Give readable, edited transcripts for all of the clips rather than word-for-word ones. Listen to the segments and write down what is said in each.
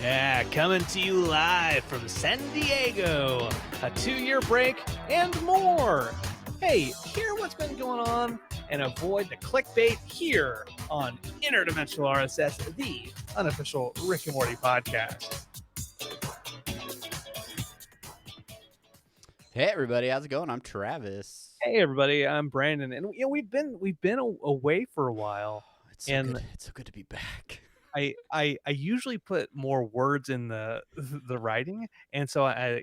Yeah, coming to you live from San Diego, a 2-year break and more. Hey, hear what's been going on and avoid the clickbait here on Interdimensional RSS, the unofficial Rick and Morty podcast. Hey everybody, how's it going? I'm Travis. Hey everybody, I'm Brandon, and we've been away for a while. It's so good. It's so good to be back. I usually put more words in the writing, and so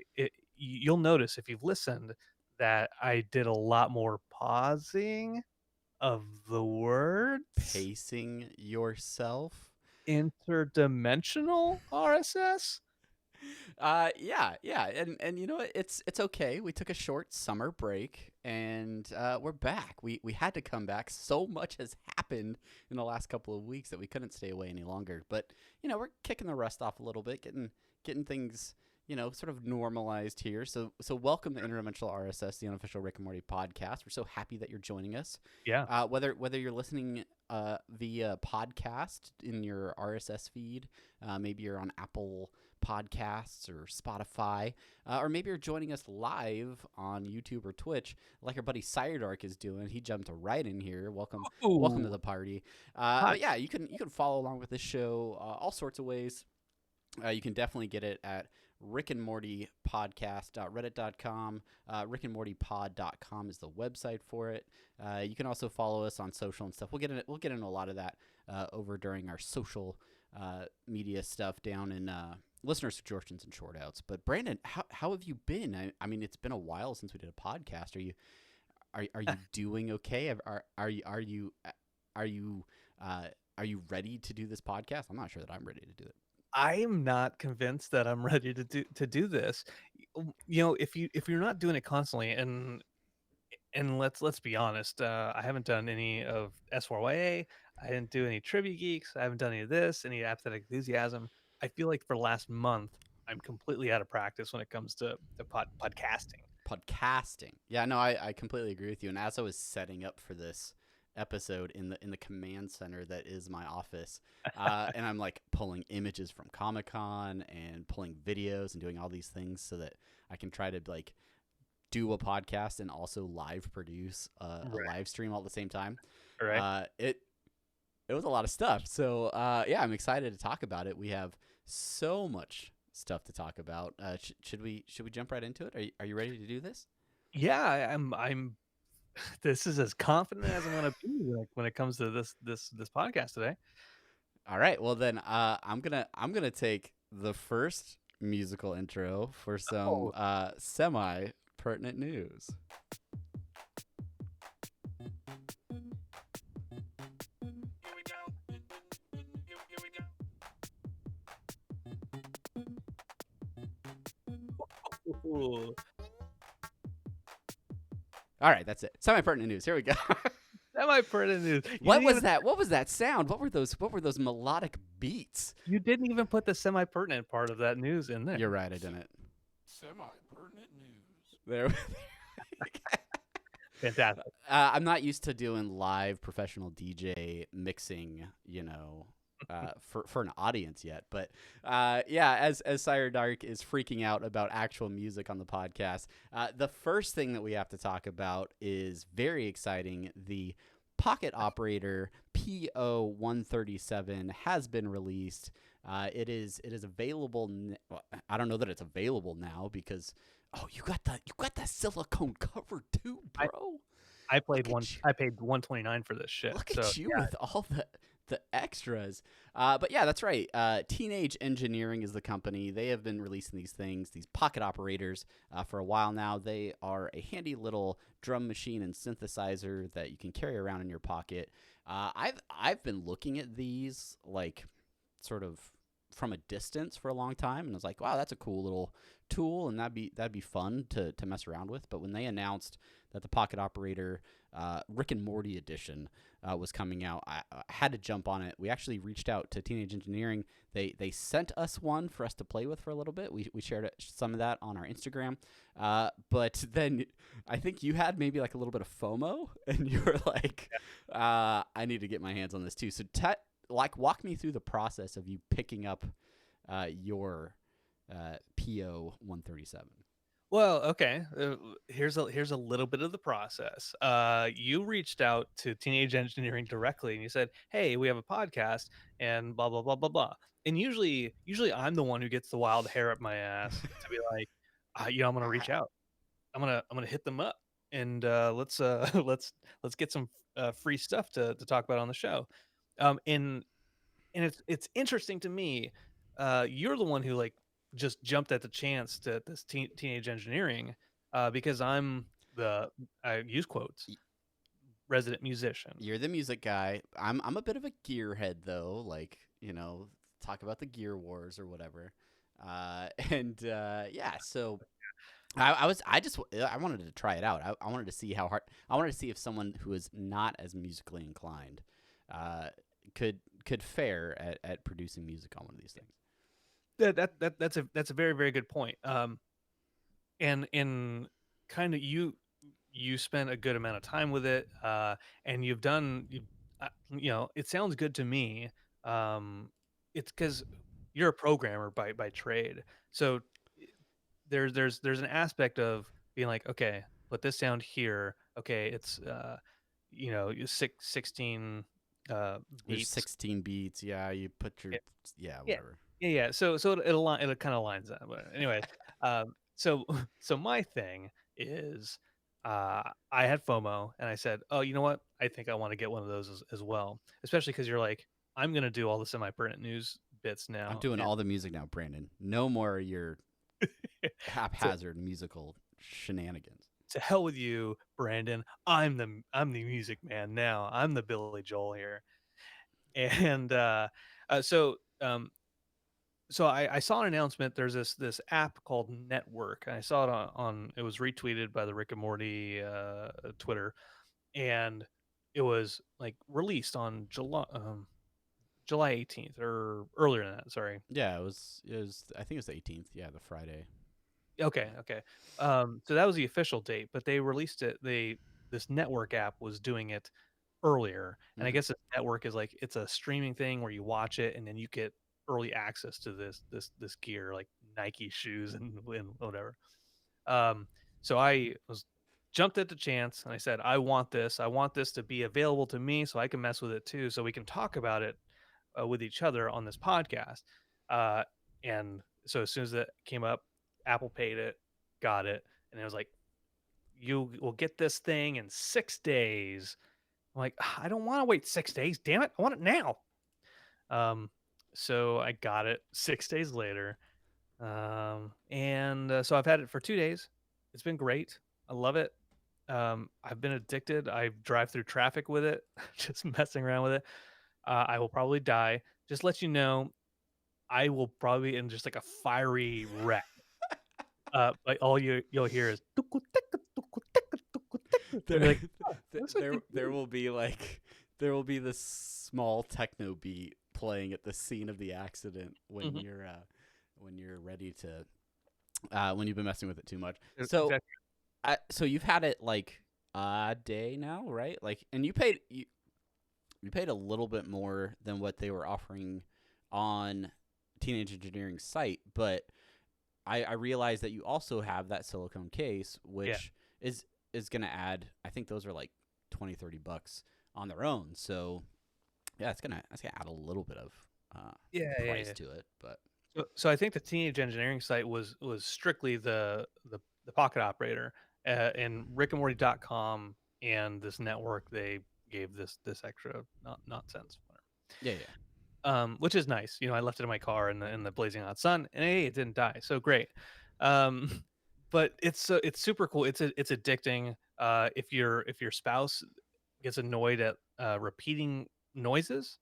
you'll notice if you've listened that I did a lot more pausing of the words. Pacing yourself. Interdimensional RSS. Yeah, and you know what? It's okay. We took a short summer break, and we're back. We had to come back. So much has happened in the last couple of weeks that we couldn't stay away any longer. But you know, we're kicking the rust off a little bit, getting things sort of normalized here. So welcome to Interdimensional RSS, the unofficial Rick and Morty podcast. We're so happy that you're joining us. Yeah. Whether you're listening via podcast in your RSS feed, maybe you're on Apple Podcasts or Spotify, or maybe you're joining us live on YouTube or Twitch, like our buddy Siredark is doing. He jumped right in here. Welcome to the party. But yeah, you can follow along with this show all sorts of ways. You can definitely get it at Rick and Morty podcast.reddit.com. rickandmortypod.com is the website for it. You can also follow us on social and stuff. We'll get into a lot of that over during our social media stuff down in listener suggestions and short outs. But Brandon, how have you been? I mean, it's been a while since we did a podcast. Are you doing okay? Are you ready to do this podcast? I'm not sure that I'm ready to do it. I am not convinced that I'm ready to do this. If you're not doing it constantly, and let's be honest, I haven't done any of S4YA. I didn't do any Trivia Geeks. I haven't done any of this, any Apathetic Enthusiasm. I feel like for the last month, I'm completely out of practice when it comes to podcasting. Podcasting. Yeah, no, I completely agree with you. And as I was setting up for this episode in the command center that is my office, and I'm like pulling images from Comic-Con and pulling videos and doing all these things so that I can try to like do a podcast and also live produce a live stream all at the same time. Right. It was a lot of stuff. So yeah, I'm excited to talk about it. We have so much stuff to talk about. Should we jump right into it? Are you ready to do this? Yeah, I'm. This is as confident as I'm gonna be like when it comes to this podcast today. All right. Well then, I'm gonna take the first musical intro for some semi pertinent news. Ooh. All right, that's it. Semi-pertinent news. Here we go. Semi-pertinent news. What was that? What was that sound? What were those melodic beats? You didn't even put the semi-pertinent part of that news in there. You're right, I didn't. Semi-pertinent news. There. Fantastic. I'm not used to doing live professional DJ mixing, for an audience yet. But yeah, as Sire Dark is freaking out about actual music on the podcast, the first thing that we have to talk about is very exciting. The Pocket Operator PO137 has been released. It is available. I don't know that it's available now because you got the silicone cover too, bro. I paid $129 for this shit. Look at you with all the extras. But yeah, that's right. Teenage Engineering is the company. They have been releasing these things, these pocket operators, for a while now. They are a handy little drum machine and synthesizer that you can carry around in your pocket. I've been looking at these like sort of from a distance for a long time, and I was like, wow, that's a cool little tool, and that'd be fun to mess around with. But when they announced that the Pocket Operator Rick and Morty edition was coming out, I had to jump on it. We actually reached out to Teenage Engineering. They sent us one for us to play with for a little bit. We shared some of that on our Instagram. But then I think you had maybe like a little bit of FOMO, and you were like, I need to get my hands on this too. So walk me through the process of you picking up your PO 137? Well, okay. Here's a little bit of the process. You reached out to Teenage Engineering directly, and you said, "Hey, we have a podcast," and blah blah blah blah blah. And usually I'm the one who gets the wild hair up my ass to be like, I'm gonna reach out. I'm gonna hit them up, and let's let's get some free stuff to talk about on the show. And it's interesting to me. You're the one who like just jumped at the chance to this teenage engineering, because I'm the I use quotes Y- resident musician. You're the music guy. I'm a bit of a gearhead though, like, talk about the Gear Wars or whatever. Yeah, so I wanted to try it out. I wanted to see how hard. I wanted to see if someone who is not as musically inclined uh, could fare at producing music on one of these things. That's a very very good point. And in kind of you spent a good amount of time with it, and it sounds good to me. It's because you're a programmer by trade, so there's an aspect of being like, okay, put this sound here. Okay, it's 16 There's beats. 16 beats. Yeah, you put your Yeah, yeah yeah, whatever. yeah. So it kind of lines up. But anyway, so so my thing is, I had FOMO and I said, oh, you know what? I think I want to get one of those as well, especially because you're like, I'm gonna do all the semi-pertinent news bits I'm now, doing all the music now, Brandon. No more your to haphazard musical shenanigans. to hell with you, Brandon. I'm the music man now. I'm the Billy Joel here, and uh, so um, I saw an announcement. There's this app called Network, and I saw it on it was retweeted by the Rick and Morty Twitter, and it was like released on July 18th or earlier than that. Sorry. Yeah, it was. I think it was the 18th. Yeah, the Friday. Okay, okay. So that was the official date, but they released it. This network app was doing it earlier, and I Hmm. guess this network is like it's a streaming thing where you watch it and then you get early access to this gear like Nike shoes and whatever. Um, so I was jumped at the chance and I said, I want this. I want this to be available to me so I can mess with it too, so we can talk about it with each other on this podcast. Uh, and so as soon as it came up, Apple paid it, got it, and it was like, you will get this thing in 6 days. I'm like, I don't want to wait 6 days. Damn it. I want it now. Um, so I got it 6 days later. And so I've had it for 2 days. It's been great. I love it. I've been addicted. I drive through traffic with it, just messing around with it. I will probably die. Just let you know, I will probably be in just like a fiery wreck. Like all you'll hear is "Tuku, tika, tuku, tika, tuku, tika," and be There, like, oh, looks like there, they there do. will be like there will be this small techno beat playing at the scene of the accident Mhm. when you're ready to when you've been messing with it too much. So Exactly. so you've had it like a day now, right? Like, and you paid a little bit more than what they were offering on Teenage Engineering site, but I realized that you also have that silicone case, Yeah. which is going to add. I think those are like 20-30 bucks on their own. So yeah, it's gonna add a little bit of Yeah, yeah, price yeah. to it. But So I think the teenage engineering site was strictly the pocket operator, and rickandmorty.com and this network they gave this extra nonsense, whatever. yeah, yeah. Which is nice. I left it in my car in the blazing hot sun, and hey, it didn't die, so great. Um, but it's super cool. It's addicting. If your spouse gets annoyed at repeating noises,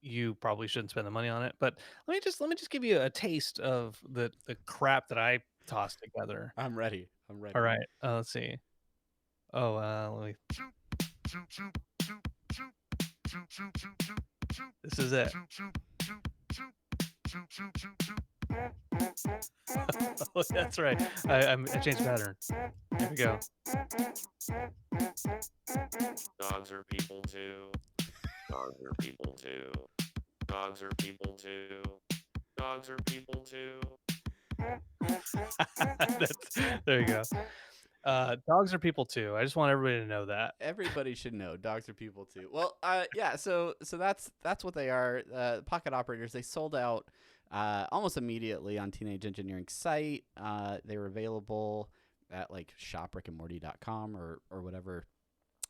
you probably shouldn't spend the money on it. But let me just give you a taste of the crap that I tossed together. I'm ready. I'm All ready. right, let's see. Oh, let me. This is it. Oh, that's right. I changed pattern. Here we go. Dogs are people too. Dogs are people too. Dogs are people too. Dogs are people too. There you go. Dogs are people too. I just want everybody to know that. Everybody should know dogs are people too. Well, yeah. So that's what they are. Pocket operators. They sold out almost immediately on Teenage Engineering's site. They were available at like shoprickandmorty.com or whatever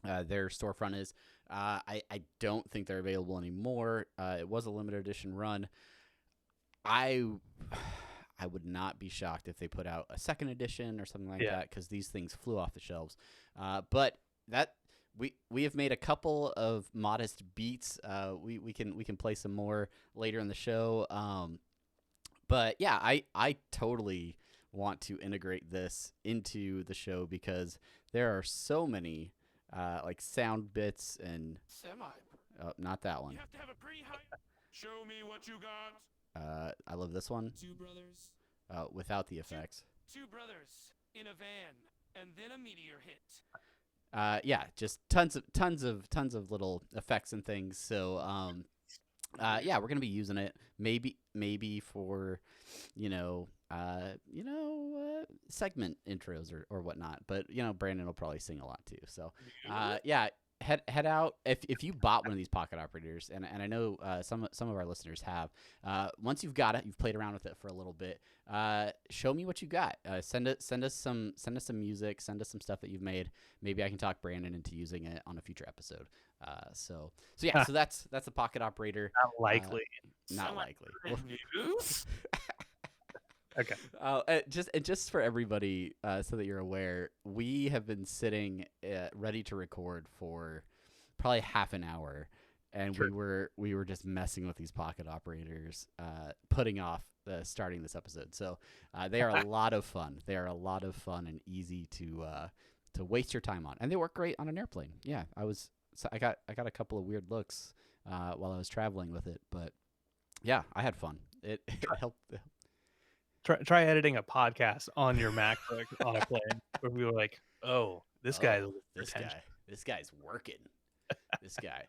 their storefront is. I don't think they're available anymore. It was a limited edition run. I would not be shocked if they put out a second edition or something like that, because these things flew off the shelves. But that we have made a couple of modest beats. We can play some more later in the show. But yeah, I totally want to integrate this into the show because there are so many like sound bits and not that one. You have to have a pretty high. Show me what you got. I love this one. Two brothers. Without the effects. Two brothers in a van, and then a meteor hit. Yeah, just tons of little effects and things. So yeah, we're gonna be using it. Maybe for segment intros or whatnot. But Brandon will probably sing a lot too. So yeah. Head out if you bought one of these pocket operators, and I know some of our listeners have. Once you've got it, you've played around with it for a little bit. Show me what you got. Send us some music. Send us some stuff that you've made. Maybe I can talk Brandon into using it on a future episode. So yeah. So that's a pocket operator. Not likely. Not likely. News? Okay. Just for everybody, so that you're aware, we have been sitting ready to record for probably half an hour, and we were just messing with these pocket operators, putting off starting this episode. So they are a lot of fun. They are a lot of fun and easy to waste your time on, and they work great on an airplane. Yeah, I got a couple of weird looks while I was traveling with it, but yeah, I had fun. It helped. Try editing a podcast on your MacBook on a plane where we were like, "Oh, this guy's working." This guy.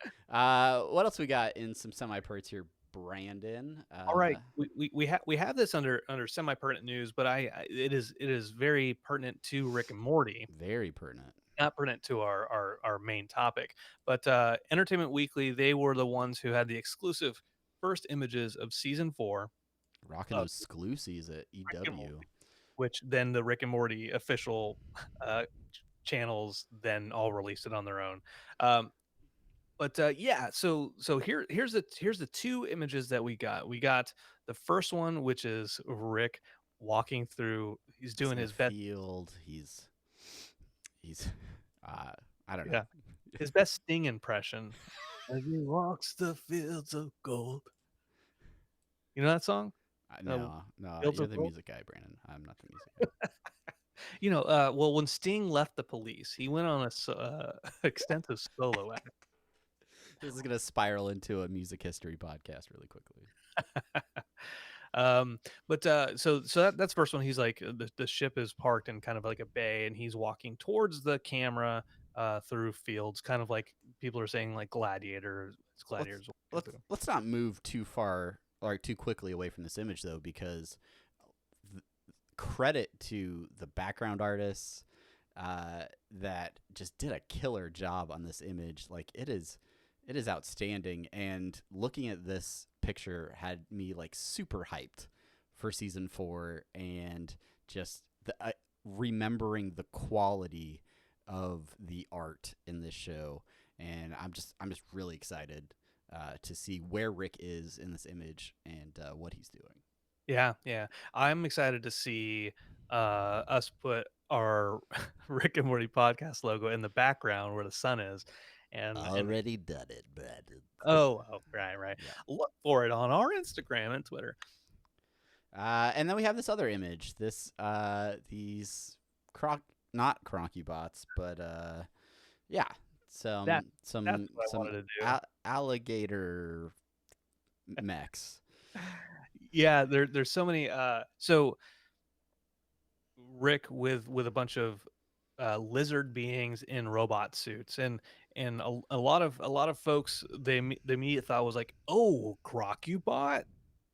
What else we got in some semi-perts here, Brandon? All right, we have this under semi-pertinent news, but it is very pertinent to Rick and Morty. Very pertinent. Not pertinent to our main topic, but Entertainment Weekly, they were the ones who had the exclusive first images of season 4. Rocking those exclusives at EW. Which then the Rick and Morty official channels then all released it on their own. But yeah, so here's the two images that we got. We got the first one, which is Rick walking through. He's doing his best field. He's I don't know. Yeah, his best Sting impression. As he walks the fields of gold. You know that song? No, Fields you're of the Gold? music guy, Brandon. I'm not the music guy. Well, when Sting left the Police, he went on a extensive solo act. This is gonna spiral into a music history podcast really quickly. So that's the first one. He's like the ship is parked in kind of like a bay, and he's walking towards the camera through fields, kind of like people are saying like gladiators. Let's not move too far or too quickly away from this image though, because credit to the background artists that just did a killer job on this image. Like it is outstanding, and looking at this picture had me like super hyped for season 4, and just remembering the quality of the art in this show, and I'm just really excited to see where Rick is in this image and what he's doing. Yeah. I'm excited to see us put our Rick and Morty podcast logo in the background where the sun is. And Already done it, Brandon. Oh, right. Yeah. Look for it on our Instagram and Twitter. And then we have this other image. These not Cronky bots, but yeah, some That's what I wanted to do. alligator mechs. Yeah, there's so many. So Rick with a bunch of lizard beings in robot suits, and a lot of folks, the immediate thought was like, oh, Crocubot.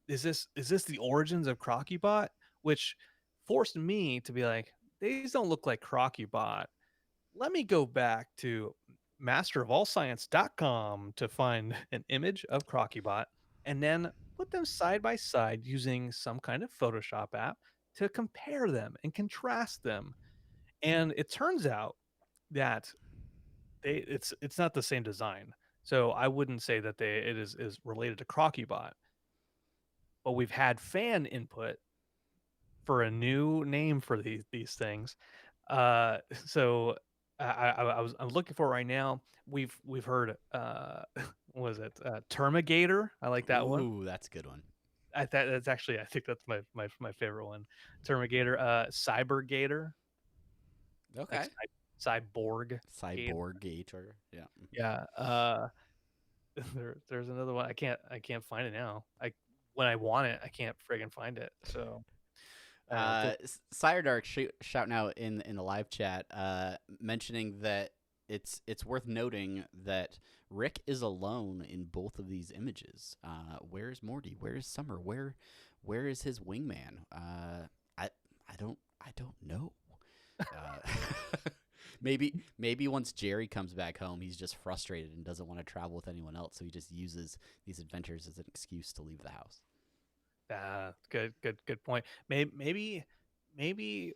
is this the origins of Crocubot? Which forced me to be like, these don't look like Crocubot. Let me go back to masterofallscience.com to find an image of Crocubot and then put them side by side using some kind of Photoshop app to compare them and contrast them. And it turns out that it's not the same design. So I wouldn't say that it is related to Crocubot, but we've had fan input for a new name for these things. So I'm looking for it right now. We've heard what was it Termigator? I like that one. Ooh, that's a good one. That's actually I think that's my favorite one. Termigator, Cybergator, like Okay. cyborg. Gator. Cyborg Gator. Yeah. Yeah. There's another one. I can't find it now. When I want it, I can't friggin' find it. So I don't know. Siredark shouting out in the live chat, mentioning that it's worth noting that Rick is alone in both of these images. Where's Morty? Where is Summer? Where is his wingman? I don't know. Maybe once Jerry comes back home, he's just frustrated and doesn't want to travel with anyone else, so he just uses these adventures as an excuse to leave the house. Good point. Maybe.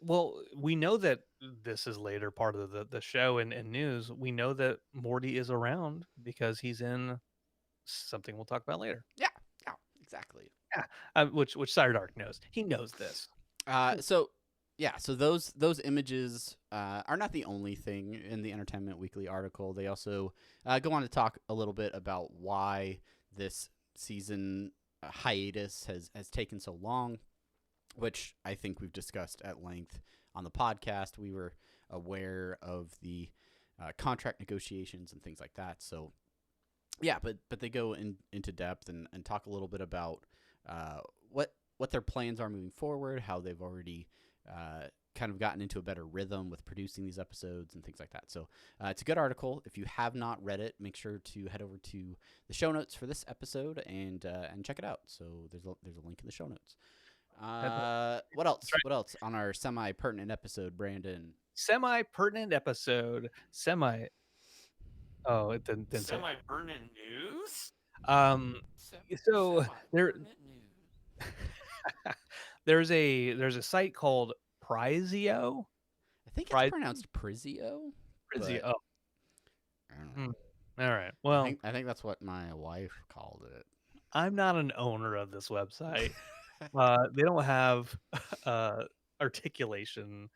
Well, we know that this is later part of the show and news. We know that Morty is around because he's in something we'll talk about later. Yeah, exactly. Yeah, which Dark knows. He knows this. So those images are not the only thing in the Entertainment Weekly article. They also go on to talk a little bit about why this season hiatus has taken so long, which I think we've discussed at length on the podcast. We were aware of the contract negotiations and things like that. So yeah, but they go into depth and talk a little bit about what their plans are moving forward, how they've already kind of gotten into a better rhythm with producing these episodes and things like that. So it's a good article. If you have not read it, make sure to head over to the show notes for this episode and check it out. So there's a link in the show notes. What else? Right. What else on our semi-pertinent episode, Brandon? Semi-pertinent episode. Oh, it didn't say. Semi-pertinent news? So there Semi-pertinent news. there's a site called Prizio. I think it's pronounced Prizio. Prizio. but Oh, I don't know. all right. Well, I think that's what my wife called it. I'm not an owner of this website. They don't have articulation.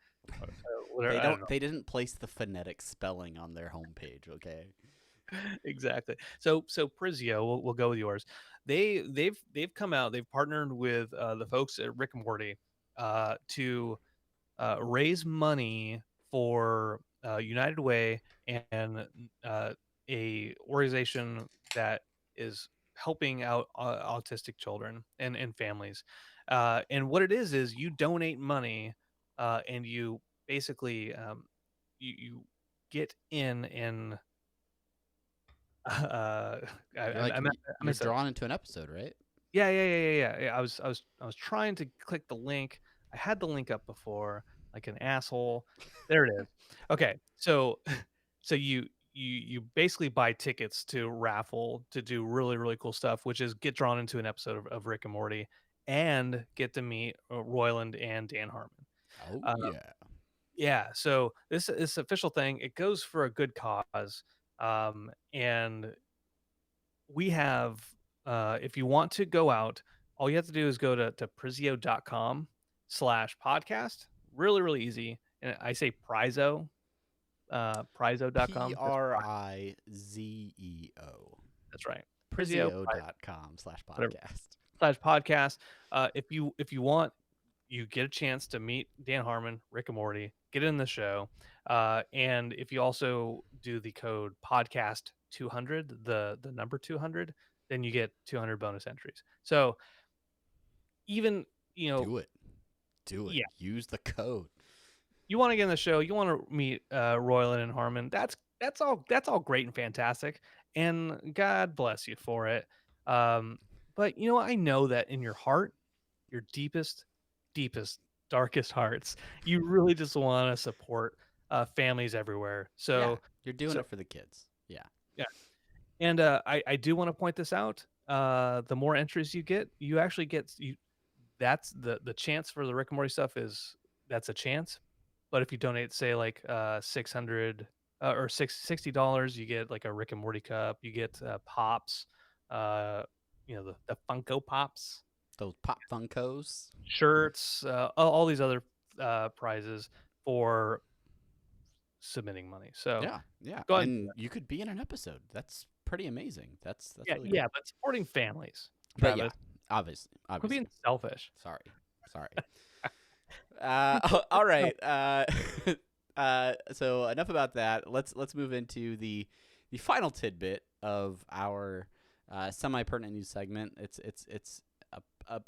Whatever. I don't know. They didn't place the phonetic spelling on their homepage. Okay. Exactly. So Prizio, we'll go with yours. They've come out. They've partnered with the folks at Rick and Morty to raise money for United Way and a organization that is helping out autistic children and families. And what it is you donate money and you basically you get in and You're drawn into an episode, right? Yeah. I was trying to click the link. I had the link up before, like an asshole. There it is. Okay, so you basically buy tickets to raffle to do really cool stuff, which is get drawn into an episode of Rick and Morty and get to meet Royland and Dan Harmon. Oh Um, yeah, so this official thing, it goes for a good cause, and we have if you want to go out, all you have to do is go to prizio.com/podcast. Really easy. And I say Prizo, Prizo.com. Prizeo. That's right. Prizio Prizio.com/podcast. If you want, you get a chance to meet Dan Harmon, Rick and Morty, get in the show. And if you also do the code podcast 200, the number 200, then you get 200 bonus entries. So even, Do it. Yeah. Use the code. You want to get in the show, you want to meet Royland and Harmon. That's all great and fantastic. And God bless you for it. But you know, I know that in your heart, your deepest, darkest hearts, you really just want to support families everywhere. Yeah, So, you're doing so it for the kids. Yeah. yeah. And I do want to point this out. The more entries you get, you actually get you. That's the chance for the Rick and Morty stuff is that's a chance. But if you donate, say like 600 or $60, you get like a Rick and Morty cup. You get pops, uh, the Funko Pops, Those pop Funkos. shirts, all these other prizes for submitting money. So Yeah, yeah, go ahead and do and that. you could be in an episode. That's pretty amazing. That's Yeah, really yeah, cool. but supporting families, But yeah, Travis. obviously, Quit being obviously. selfish. Sorry, sorry. All right. So enough about that. Let's move into the final tidbit of our semi-pertinent news segment. It's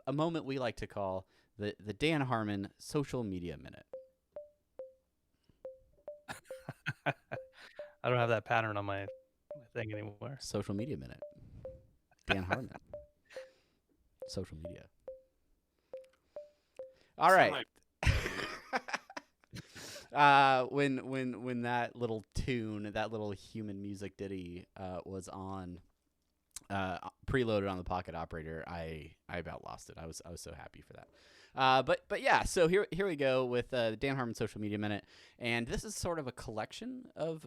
a moment we like to call the Dan Harmon social media minute. I don't have that pattern on my thing anymore. Social media minute. Dan Harmon. Social media. All Sound right. like When that little tune, that little human music ditty was on preloaded on the Pocket Operator, I about lost it. I was so happy for that. But yeah, so here we go with the Dan Harmon social media minute, and this is sort of a collection of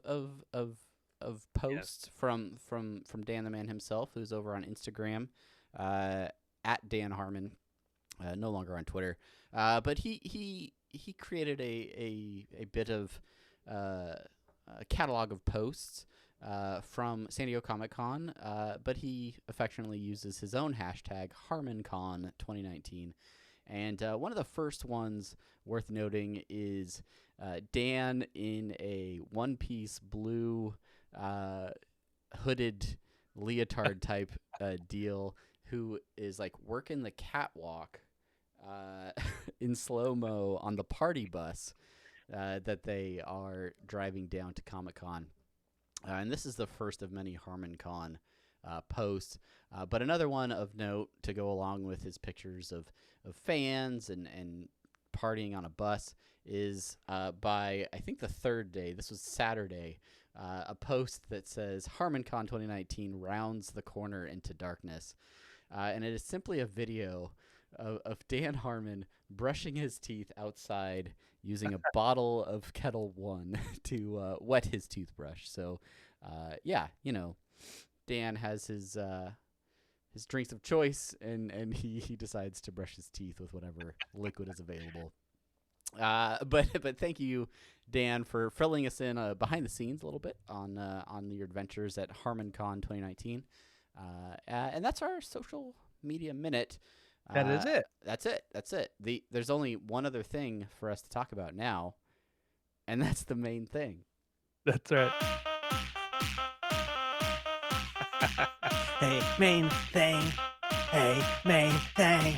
posts from Dan the man himself, who's over on Instagram at Dan Harmon, no longer on Twitter. But he created a bit of a catalog of posts from San Diego Comic-Con, but he affectionately uses his own hashtag, HarmonCon 2019. And one of the first ones worth noting is Dan in a one-piece blue hooded leotard type deal, who is like working the catwalk in slow-mo on the party bus that they are driving down to Comic-Con. And this is the first of many HarmonCon posts. But another one of note to go along with his pictures of fans and partying on a bus is by, I think, the third day. This was Saturday. A post that says, HarmonCon 2019 rounds the corner into darkness. And it is simply a video of Dan Harmon brushing his teeth outside using a bottle of Kettle One to wet his toothbrush. So, yeah, Dan has his drinks of choice, and he decides to brush his teeth with whatever liquid is available. But thank you, Dan, for filling us in behind the scenes a little bit on your adventures at HarmonCon 2019. And that's our social media minute. That is it. That's it. There's only one other thing for us to talk about now, and that's the main thing. That's right. Hey, main thing. Hey, main thing.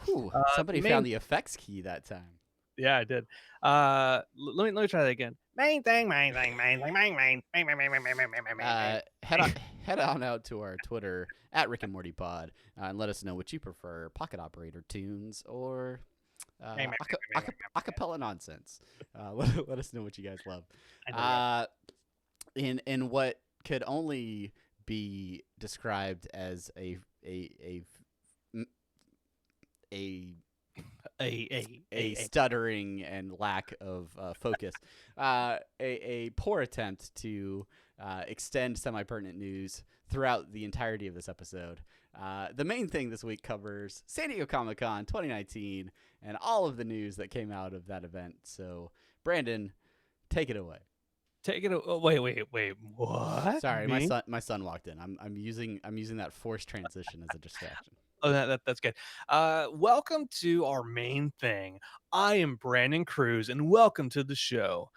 Whew, somebody main- found the effects key that time. Yeah, I did. Let me try that again. Main thing, main thing, main thing, main. Head on out to our Twitter at Rick and Morty Pod and let us know what you prefer: Pocket Operator tunes or acapella nonsense. Let us know what you guys love. In what could only be described as a stuttering and lack of focus, a poor attempt to extend semi-pertinent news throughout the entirety of this episode. The main thing this week covers San Diego Comic-Con 2019 and all of the news that came out of that event. So, Brandon, take it away. Take it. Oh, wait. What? Sorry, Me? my son walked in. I'm using that forced transition as a distraction. Oh, that's good. Welcome to our main thing. I am Brandon Cruz, and welcome to the show.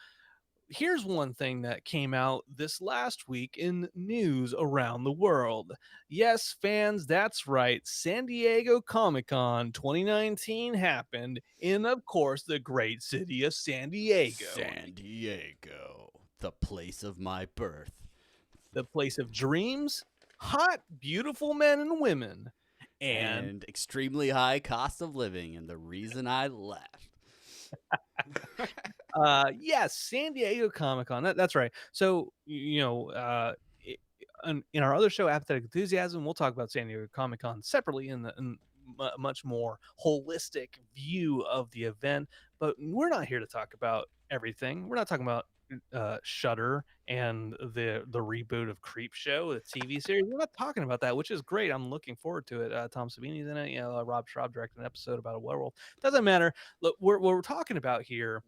Here's one thing that came out this last week in news around the world. Yes, fans, that's right. San Diego Comic-Con 2019 happened in, of course, the great city of San Diego. San Diego, the place of my birth. the place of dreams, hot, beautiful men and women, and And extremely high cost of living, and the reason I left. yes, San Diego Comic-Con. That's right. So in our other show, Apathetic Enthusiasm, we'll talk about San Diego Comic-Con separately in much more holistic view of the event. But we're not here to talk about everything. We're not talking about Shudder and the reboot of Creep Show, the TV series. We're not talking about that, which is great. I'm looking forward to it. Tom Savini's in it. Rob Schraub directed an episode about a werewolf. Doesn't matter. Look, what we're talking about here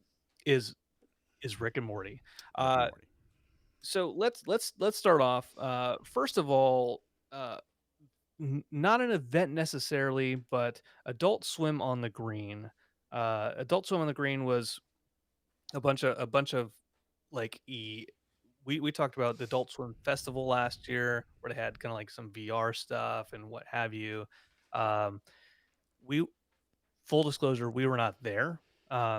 is Rick and Morty. Rick and Morty. So let's start off. First of all, not an event necessarily, but Adult Swim on the Green. Adult Swim on the Green was a bunch of like we talked about the Adult Swim Festival last year, where they had kind of like some VR stuff and what have you. Um, we Full disclosure, we were not there.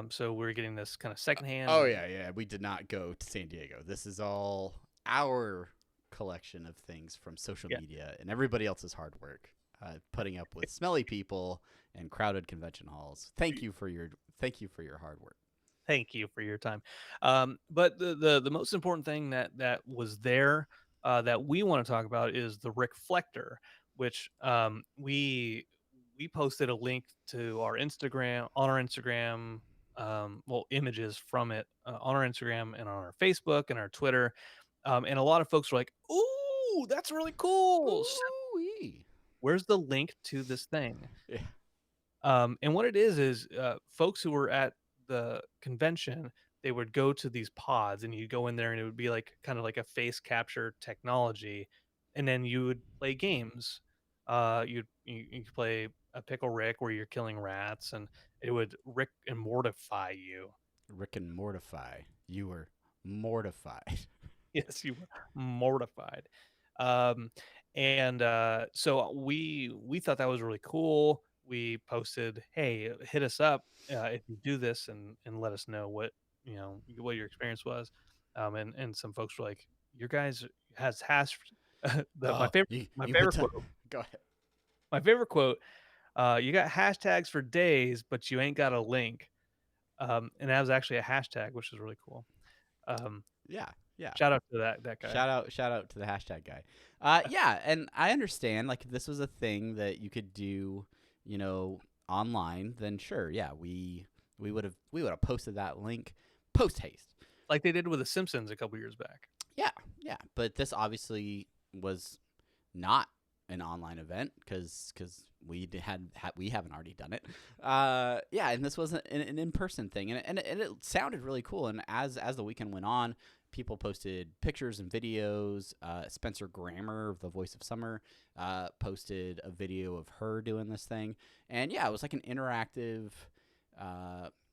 So we are getting this kind of secondhand. Oh yeah. We did not go to San Diego. This is all our collection of things from social media and everybody else's hard work, putting up with smelly people and crowded convention halls. Thank you for your hard work. Thank you for your time. But the most important thing that was there that we want to talk about is the Rick Flector, which we posted a link to our Instagram on our Instagram. Images from it on our Instagram and on our Facebook and our Twitter. And a lot of folks were like, "Ooh, that's really cool. Ooh-wee. Where's the link to this thing?" Yeah. And what it is folks who were at the convention, they would go to these pods, and you go in there, and it would be like kind of like a face capture technology, and then you would play games. You could play a Pickle Rick where you're killing rats, and it would Rick and Mortify you. Rick and Mortify. You were mortified. Yes, you were mortified. And so we thought that was really cool. We posted, "Hey, hit us up if you do this, and let us know what what your experience was." And some folks were like, "Your guys has hash." My favorite my favorite quote. Go ahead. My favorite quote. You got hashtags for days, but you ain't got a link. And that was actually a hashtag, which is really cool. Yeah. Shout out to that guy. Shout out to the hashtag guy. Yeah, and I understand, like, if this was a thing that you could do, online, then sure, yeah, we would have posted that link post haste, like they did with The Simpsons a couple years back. Yeah. But this obviously was not an online event because we haven't already done it. Yeah, and this was an in-person thing, and it sounded really cool. And as the weekend went on, people posted pictures and videos. Spencer Grammer, the voice of Summer, posted a video of her doing this thing. And yeah, it was like an interactive,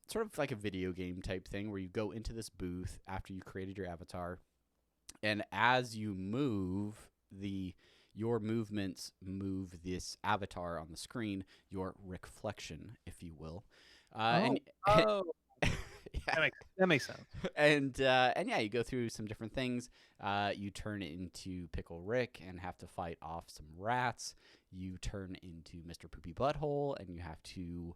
sort of like a video game type thing where you go into this booth after you created your avatar. And as you move, your movements move this avatar on the screen, your reflection, if you will. Yeah. That makes sense. And yeah, you go through some different things. You turn into Pickle Rick and have to fight off some rats. You turn into Mr. Poopy Butthole, and you have to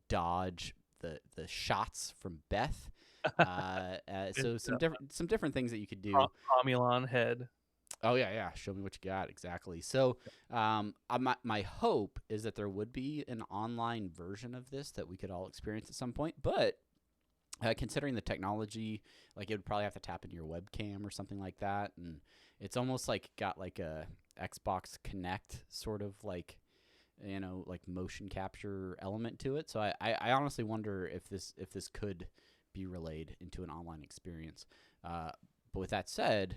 dodge the shots from Beth. So some different things that you could do. Romulon head. Oh yeah. Show me what you got, exactly. So, my hope is that there would be an online version of this that we could all experience at some point. But considering the technology, like, it would probably have to tap into your webcam or something like that, and it's almost like got like a Xbox Kinect sort of like motion capture element to it. So I honestly wonder if this could be relayed into an online experience. But with that said,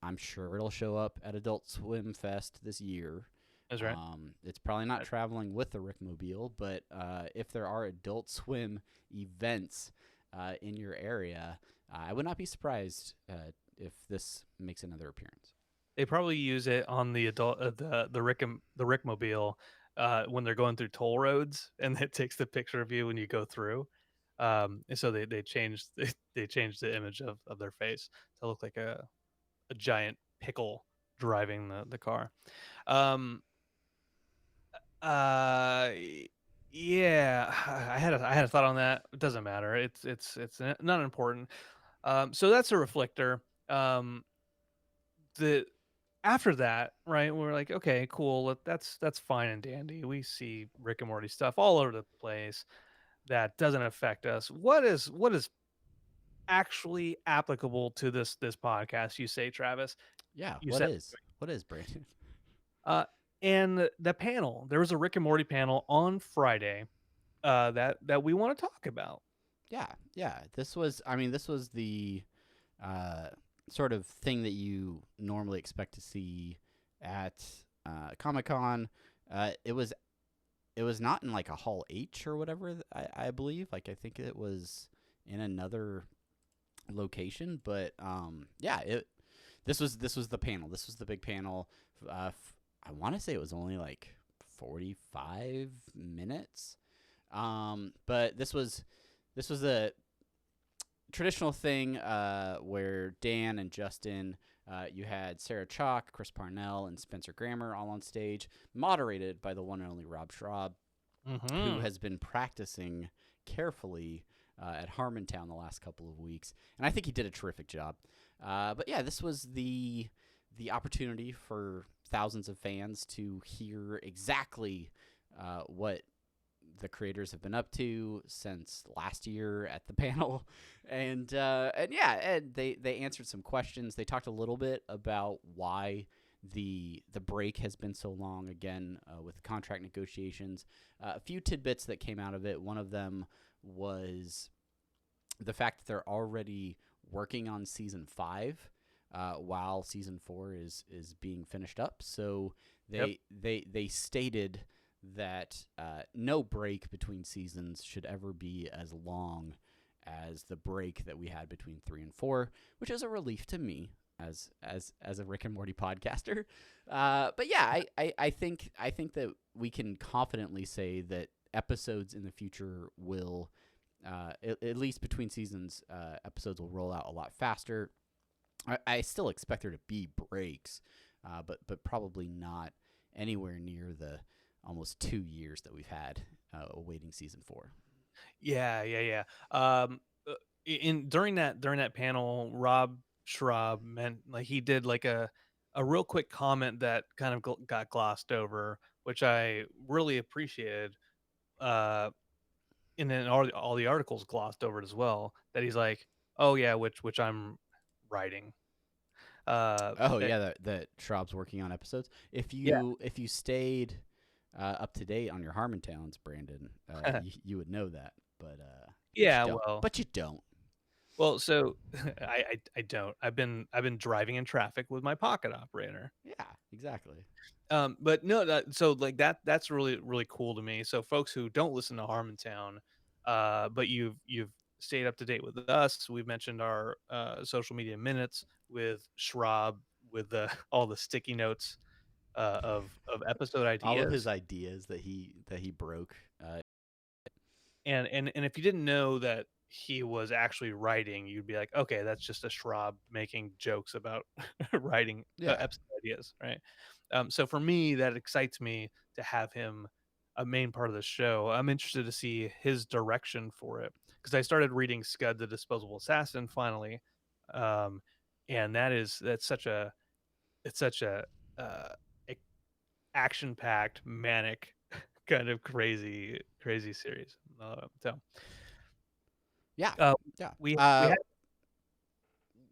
I'm sure it'll show up at Adult Swim Fest this year. That's right. It's probably not traveling with the Rickmobile, but if there are Adult Swim events in your area, I would not be surprised if this makes another appearance. They probably use it on the Rickmobile when they're going through toll roads, and it takes the picture of you when you go through. And so they changed they changed the image of their face to look like a giant pickle driving the car. Um, y yeah, I had a thought on that. It doesn't matter. It's not important. So that's a reflector. The After that, right, we're like, okay, cool. That's fine and dandy. We see Rick and Morty stuff all over the place. That doesn't affect us. What is actually applicable to this podcast? You say, Travis. Yeah, You what said, is? What is, Brandon? uh, and the panel. There was a Rick and Morty panel on Friday. That we want to talk about. Yeah, yeah. This was the uh, sort of thing that you normally expect to see at Comic Con. It was not in like a Hall H or whatever. I believe. Like I think it was in another location, but yeah. This was the panel. This was the big panel. I want to say it was only like 45 minutes. But this was a traditional thing where Dan and Justin, you had Sarah Chalk, Chris Parnell, and Spencer Grammer all on stage, moderated by the one and only Rob Schraub, who has been practicing carefully at Harmontown the last couple of weeks, and I think he did a terrific job. But yeah, this was the opportunity for thousands of fans to hear exactly what the creators have been up to since last year at the panel, and yeah, and they answered some questions. They talked a little bit about why the break has been so long again with contract negotiations. A few tidbits that came out of it. One of them was the fact that they're already working on season 5 while season 4 is being finished up. So they stated that no break between seasons should ever be as long as the break that we had between 3 and 4, which is a relief to me as a Rick and Morty podcaster. But yeah, I think that we can confidently say that episodes in the future will, at least between seasons, episodes will roll out a lot faster. I still expect there to be breaks, but probably not anywhere near the almost 2 years that we've had awaiting season 4. Yeah. In during that panel, Rob Schraub meant like he did like a real quick comment that kind of got glossed over, which I really appreciated. Uh, and then all the articles glossed over it as well. That he's like, oh yeah, which I'm writing. Oh Eh, yeah, that Schraub's working on episodes. If yeah, you stayed up to date on your Harmontowns, Brandon, you would know that, but you yeah. don't. But you don't. Well, so I don't. I've been driving in traffic with my pocket operator. Yeah, exactly. But no, so like that's really cool to me. So folks who don't listen to Harmontown, but you've stayed up to date with us. We've mentioned our social media minutes with Schraub with the all the sticky notes of episode All of his ideas. ideas that he broke. And if you didn't know that he was actually writing, you'd be like, okay, that's just a Schraub making jokes about writing Yeah. episode ideas, right? So for me, that excites me to have him a main part of the show. I'm interested to see his direction for it because I started reading Scud the Disposable Assassin finally, um, and that's such a it's such a uh, action packed, manic, kind of crazy series. So Yeah. uh, Yeah. we had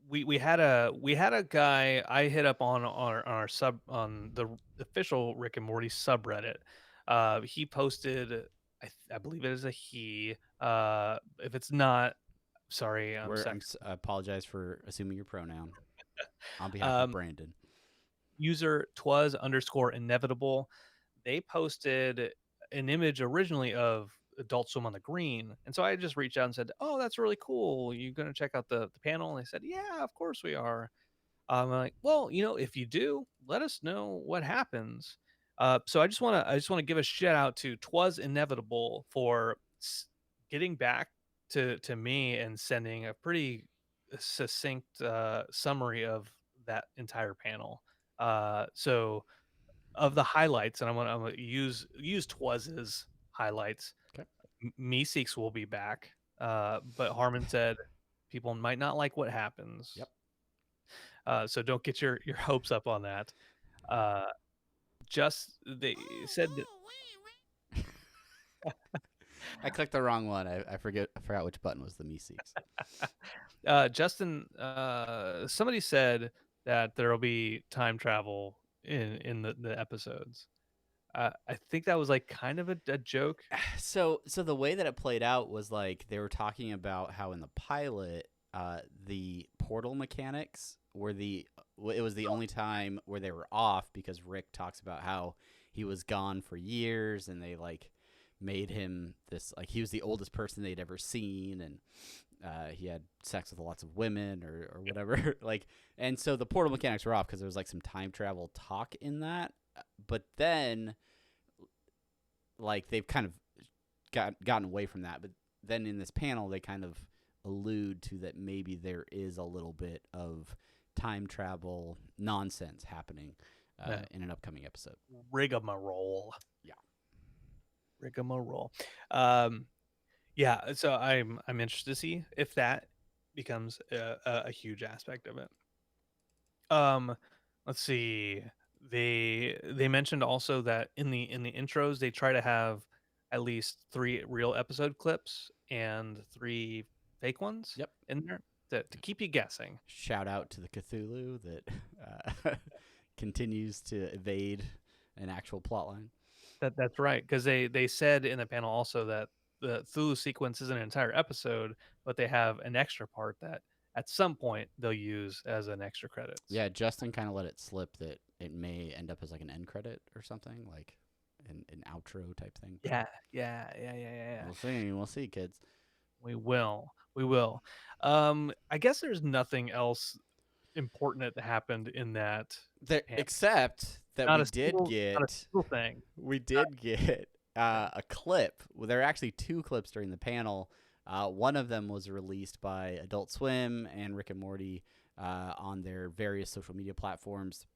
we had a guy I hit up on our sub on the official Rick and Morty subreddit. He posted, I believe it is a he. If it's not, sorry, I'm Where second. I apologize for assuming your pronoun on behalf of Um, Brandon. User twas underscore inevitable. They posted an image originally of Adult Swim on the Green, and so I just reached out and said, "Oh, that's really cool. You going to check out the panel?" And they said, "Yeah, of course we are." I'm like, "Well, if you do, let us know what happens." So I just want to give a shout out to Twas Inevitable for getting back to me and sending a pretty succinct summary of that entire panel. So of the highlights, and I'm gonna use Twaz's highlights. Okay. Meeseeks will be back, but Harmon said people might not like what happens. Yep. So don't get your hopes up on that. Uh, just they said that I clicked the wrong one. I forgot which button was the Meeseeks. Justin, somebody said that there will be time travel in the episodes. I think that was like kind of a joke. So the way that it played out was like they were talking about how in the pilot, the portal mechanics it was the only time where they were off because Rick talks about how he was gone for years and they like made him this like he was the oldest person they'd ever seen and he had sex with lots of women or whatever like and so the portal mechanics were off because there was like some time travel talk in that but then like they've kind of gotten away from that but then in this panel they kind of allude to that maybe there is a little bit of time travel nonsense happening in an upcoming episode. Rigmarole. Yeah. Rigmarole. Yeah, so I'm interested to see if that becomes a huge aspect of it. Let's see. They mentioned also that in the intros they try to have at least 3 real episode clips and 3 fake ones Yep. in there to keep you guessing. Shout out to the Cthulhu that continues to evade an actual plot line. That's right, because they said in the panel also that the Thulu sequence is an entire episode, but they have an extra part that at some point they'll use as an extra credits. Yeah, Justin kind of let it slip that it may end up as like an end credit or something, like an outro type thing. Yeah. We'll see, kids. We will. I guess there's nothing else important that happened in that panel. Except that Not we a did single- get not a single thing. we did get a clip. Well, there are actually 2 clips during the panel. One of them was released by Adult Swim and Rick and Morty on their various social media platforms,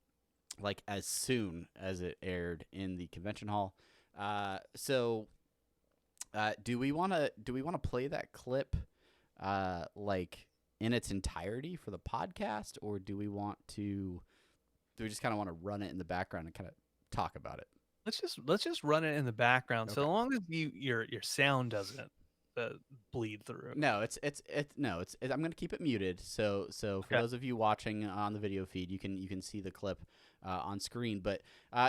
like as soon as it aired in the convention hall. So, do we want to play that clip, like in its entirety for the podcast, or do we just kind of want to run it in the background and kind of talk about it? Let's just run it in the background, so Okay. long as your sound doesn't bleed through. No, I'm gonna keep it muted. So for Okay. those of you watching on the video feed, you can see the clip on screen. But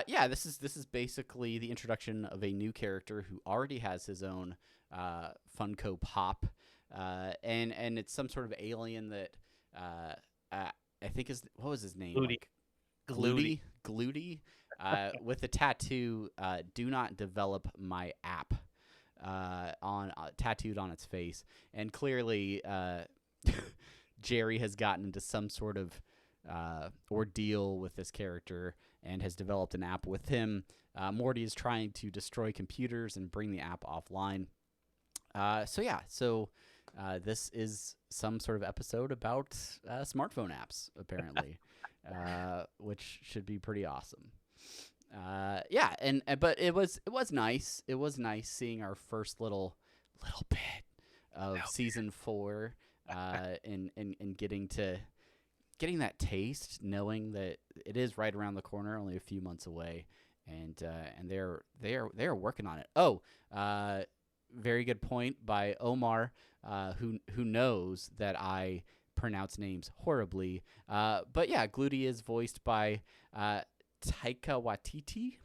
yeah, this is basically the introduction of a new character who already has his own Funko Pop, and it's some sort of alien that I think what was his name? Gluty. Gluty. Gluty. With the tattoo, "Do not develop my app." On tattooed on its face, and clearly Jerry has gotten into some sort of ordeal with this character and has developed an app with him. Morty is trying to destroy computers and bring the app offline. So this is some sort of episode about smartphone apps, apparently, which should be pretty awesome. Yeah, but it was nice. It was nice seeing our first little bit of season 4, and getting that taste, knowing that it is right around the corner, only a few months away, and they're working on it. Oh, very good point by Omar, who knows that I pronounce names horribly. But yeah, Gluty is voiced by Taika Waititi.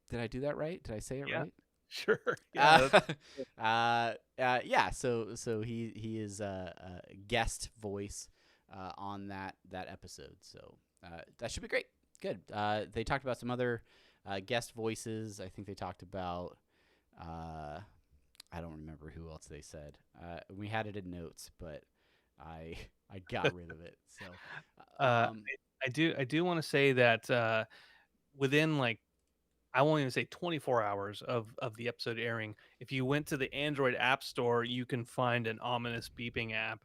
Did I do that right? Did I say it right? Sure. Yeah. Yeah. So he is a guest voice on that episode. So that should be great. Good. They talked about some other guest voices. I think they talked about I don't remember who else they said. We had it in notes, but I got rid of it. So I do want to say that within like I won't even say 24 hours of the episode airing. If you went to the Android App Store, you can find an ominous beeping app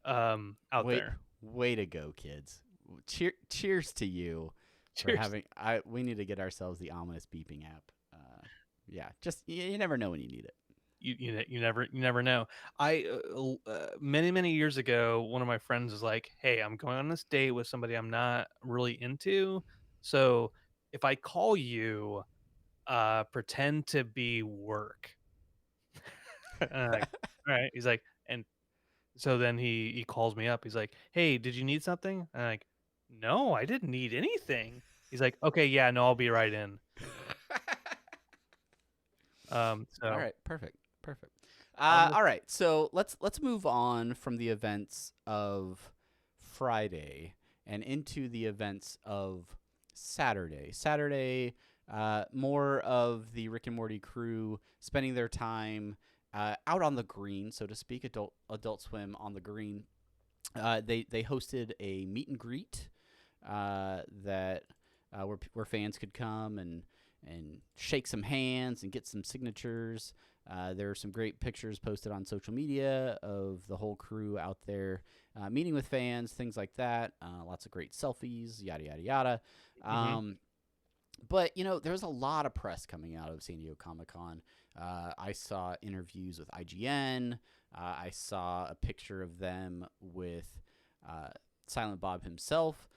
out Wait, there. way to go, kids! Cheers to you for Cheers. having. We need to get ourselves the ominous beeping app. Yeah, just you never know when you need it. You never know. I many years ago, one of my friends was like, "Hey, I'm going on this date with somebody I'm not really into, so if I call you, pretend to be work." And I'm like, all right. He's like, and so then he calls me up. He's like, "Hey, did you need something?" And I'm like, "No, I didn't need anything." He's like, "Okay, yeah, no, I'll be right in." All So right, perfect. on the All right, so let's move on from the events of Friday and into the events of Saturday. Saturday, more of the Rick and Morty crew spending their time out on the green, so to speak, Adult Swim on the green. They hosted a meet and greet that where fans could come and shake some hands and get some signatures. There are some great pictures posted on social media of the whole crew out there meeting with fans, things like that. Lots of great selfies, yada, yada, yada. Mhm. But, there was a lot of press coming out of San Diego Comic-Con. I saw interviews with IGN. I saw a picture of them with Silent Bob himself,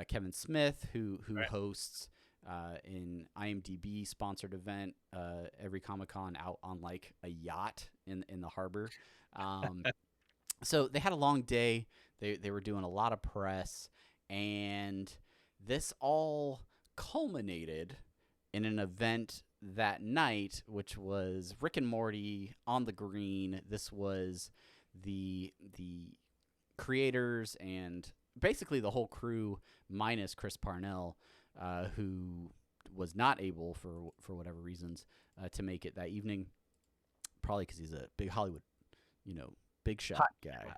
Kevin Smith, who Right. hosts an IMDb sponsored event every Comic-Con out on like a yacht in the harbor. So they had a long day. They were doing a lot of press, and this all culminated in an event that night, which was Rick and Morty on the green. This was the creators and basically the whole crew minus Chris Parnell, who was not able for whatever reasons to make it that evening, probably because he's a big Hollywood, big shot guy.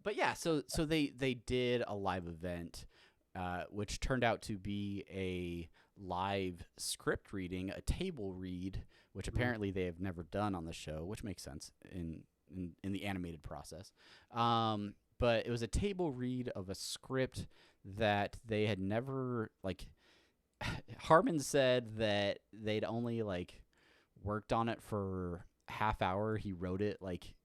But yeah, so they did a live event, which turned out to be a live script reading, a table read, which apparently they have never done on the show, which makes sense in the animated process. But it was a table read of a script that they had never Harmon said that they'd only worked on it for half hour. He wrote it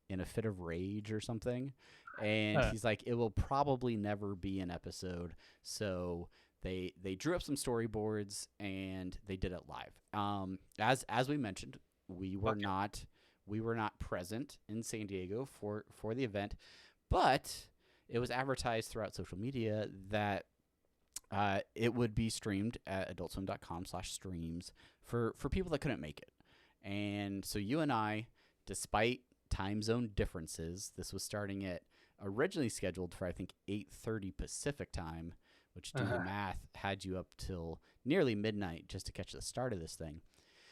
in a fit of rage or something, and Huh. he's like, it will probably never be an episode. So they drew up some storyboards and they did it live. As we mentioned, we were not present in San Diego for the event, but it was advertised throughout social media that it would be streamed at adultswim.com/streams for people that couldn't make it. And so you and I, despite time zone differences, this was starting at originally scheduled for I think 8:30 Pacific time, which do the math had you up till nearly midnight just to catch the start of this thing.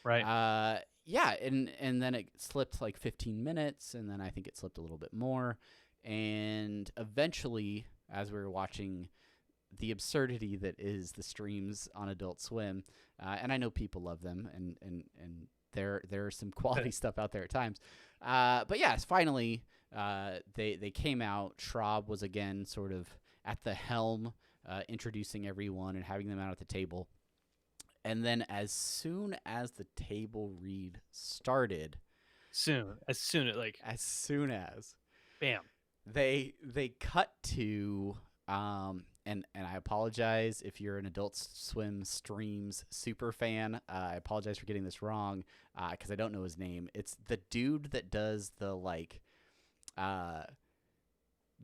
Right. Yeah, and then it slipped 15 minutes, and then I think it slipped a little bit more, and eventually, as we were watching the absurdity that is the streams on Adult Swim, and I know people love them, and there's some quality stuff out there at times, but yes, finally they came out. Schraub was again sort of at the helm, introducing everyone and having them out at the table. And then as soon as the table read started, As soon as bam. they cut to and I apologize if you're an Adult Swim streams super fan. I apologize for getting this wrong because I don't know his name. It's the dude that does the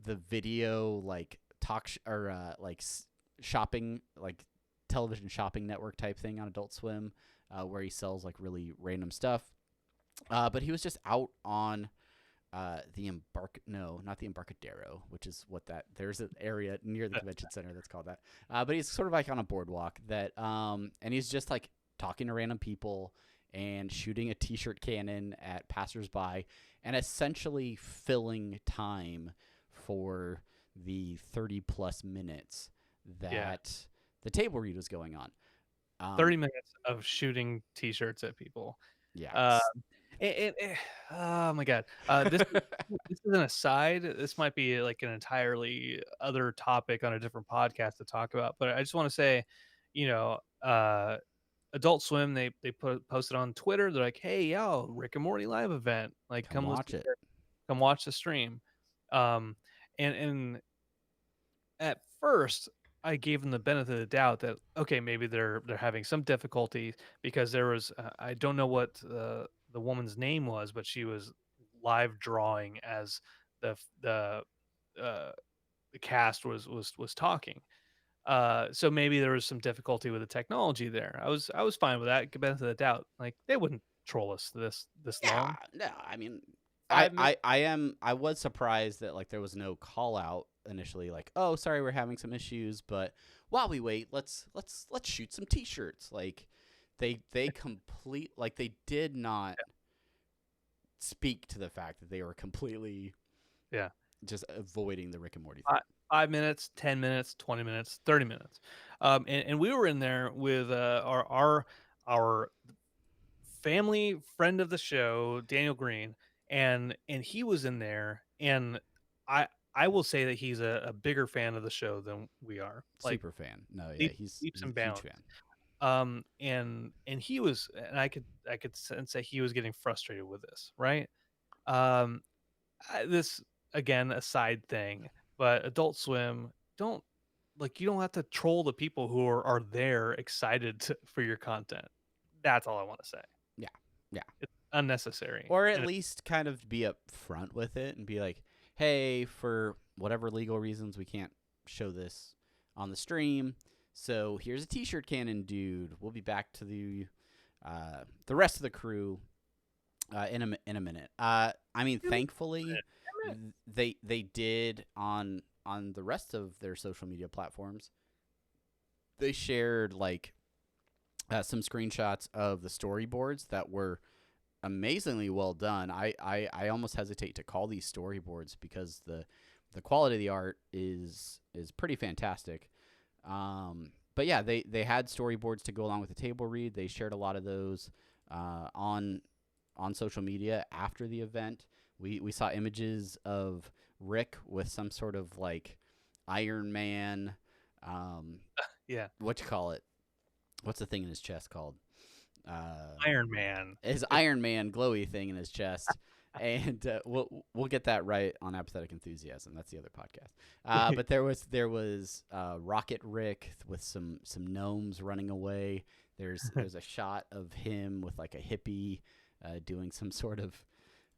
video shopping, television shopping network type thing on Adult Swim, where he sells really random stuff. But he was just out on not the Embarcadero, which is there's an area near the convention center that's called that. But he's sort of on a boardwalk that, and he's just talking to random people and shooting a t-shirt cannon at passersby and essentially filling time for the 30 plus minutes that the table read was going on. Um, 30 minutes of shooting t-shirts at people. yeah. Uh, oh my god. This is an aside. This might be like an entirely other topic on a different podcast to talk about, but I just want to say, you know, Adult Swim, they posted on Twitter. They're like, "Hey, yo, Rick and Morty live event. Like, Come come watch listen, it. come watch the stream." Um, and at first, I gave them the benefit of the doubt that okay, maybe they're having some difficulty because there was I don't know what the woman's name was, but she was live drawing as the uh, the cast was talking. So maybe there was some difficulty with the technology there. I was fine with that. Benefit of the doubt. Like they wouldn't troll us this Yeah, long. no, I mean, 5 minutes. I was surprised that like there was no call out initially, like, oh, sorry, we're having some issues, but while we wait, let's shoot some t-shirts. Like, they complete like they did not speak to the fact that they were completely Yeah. just avoiding the Rick and Morty thing. 5 minutes, 10 minutes, 20 minutes, 30 minutes, and we were in there with our family friend of the show, Daniel Green, and he was in there, and I I will say that he's a bigger fan of the show than we are, like Super fan. No, yeah, leap, he's leaps and a huge bounds. fan. And he was, and I could sense that he was getting frustrated with this, right? Um, this again a side thing, but Adult Swim don't like you don't have to troll the people who are there excited for your content. That's all I want to say. Yeah, yeah. It's unnecessary. Or at And least kind of be upfront with it and be like, hey, for whatever legal reasons, we can't show this on the stream. So here's a t-shirt cannon, dude. We'll be back to the rest of the crew in a minute. I mean, thankfully, they did on the rest of their social media platforms. They shared like some screenshots of the storyboards that were amazingly well done. I almost hesitate to call these storyboards because the quality of the art is pretty fantastic. But yeah, they had storyboards to go along with the table read. They shared a lot of those on social media after the event. We saw images of Rick with some sort of like Iron Man. yeah, What you call it? What's the thing in his chest called? Iron Man. His Iron Man glowy thing in his chest, and we'll get that right on Apathetic Enthusiasm. That's the other podcast. But there was Rocket Rick with some gnomes running away. There's a shot of him with like a hippie doing some sort of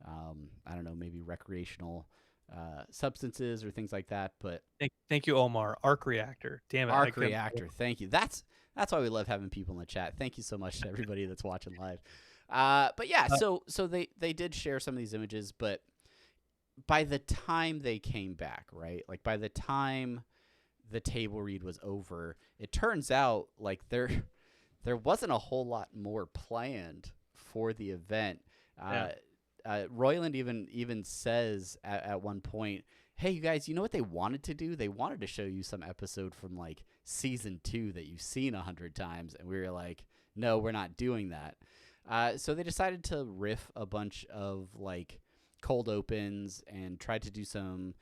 I don't know, maybe recreational substances or things like that. But Thank you, Omar. Arc reactor. Damn it. Arc Reactor, thank you. That's why we love having people in the chat. Thank you so much to everybody that's watching live. But yeah, so they did share some of these images, but by the time they came back, right? Like by the time the table read was over, it turns out like there wasn't a whole lot more planned for the event. Royland even says at one point, hey, you guys, you know what they wanted to do? They wanted to show you some episode from like season 2 that you've seen 100 times. And we were like, no, we're not doing that. So they decided to riff a bunch of like cold opens and tried to do some,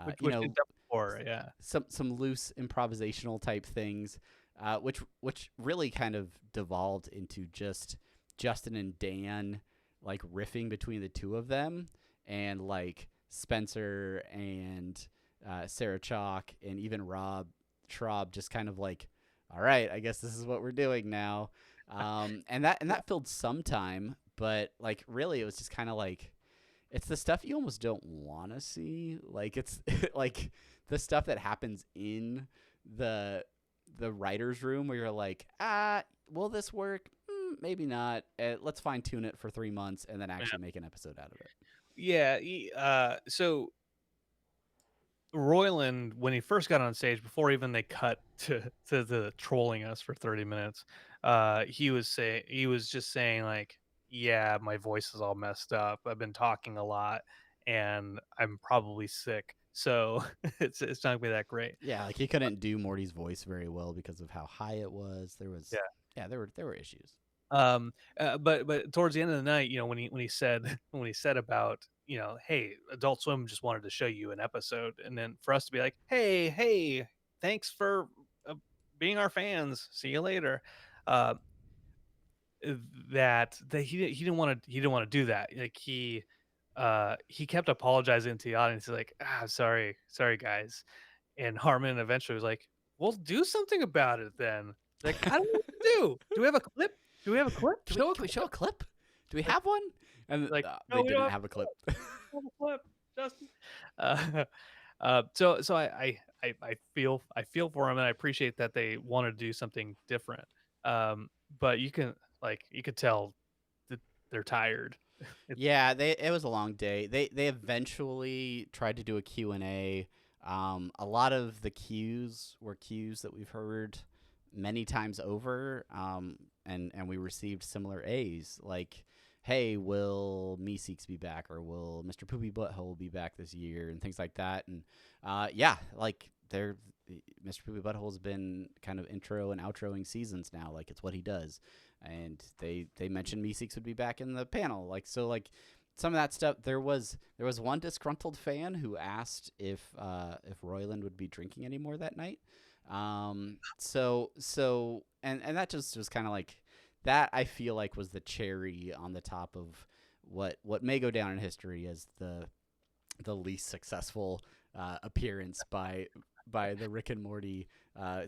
Which we've done before, yeah. some loose improvisational type things, which really kind of devolved into just Justin and Dan like riffing between the two of them, and like Spencer and Sarah Chalk and even Rob Schraub just kind of like, all right, I guess this is what we're doing now. And that filled some time, but like really it was just kind of like, it's the stuff you almost don't want to see. Like it's like the stuff that happens in the writer's room where you're like, will this work? Maybe not. Let's fine tune it for 3 months and then actually make an episode out of it. Yeah. So Royland, when he first got on stage, before even they cut to the trolling us for 30 minutes, he was just saying like, yeah, my voice is all messed up. I've been talking a lot and I'm probably sick. So it's not gonna be that great. Yeah, like he couldn't do Morty's voice very well because of how high it was. There was Yeah, there were issues. But towards the end of the night, when he said when he said about, hey, Adult Swim just wanted to show you an episode, and then for us to be like, hey, thanks for uh, being our fans. See you later. Uh, that he didn't want to do that. Like he kept apologizing to the audience. He's like, sorry guys. And Harmon eventually was like, "We'll do something about it then." Like, I don't know what to do. Do we have a clip? Do we have a clip? Can we show a clip? Do we have one? And Like, they no, we don't didn't have have a clip. a clip, Justin. Uh, so I feel for him, and I appreciate that they want to do something different. But you could tell that they're tired. It's Yeah, it was a long day. They eventually tried to do a Q&A. A lot of the cues were cues that we've heard many times over, and we received similar A's, like, hey, will Meeseeks be back, or will Mr. Poopy Butthole be back this year, and things like that. And yeah, like Mr. Poopy Butthole's been kind of intro and outroing seasons now, like it's what he does. And they mentioned Meeseeks would be back in the panel, like, so, like, some of that stuff. There was one disgruntled fan who asked if Royland would be drinking anymore that night. And that just was kind of like that. I feel like was the cherry on the top of what may go down in history as the least successful appearance by the Rick and Morty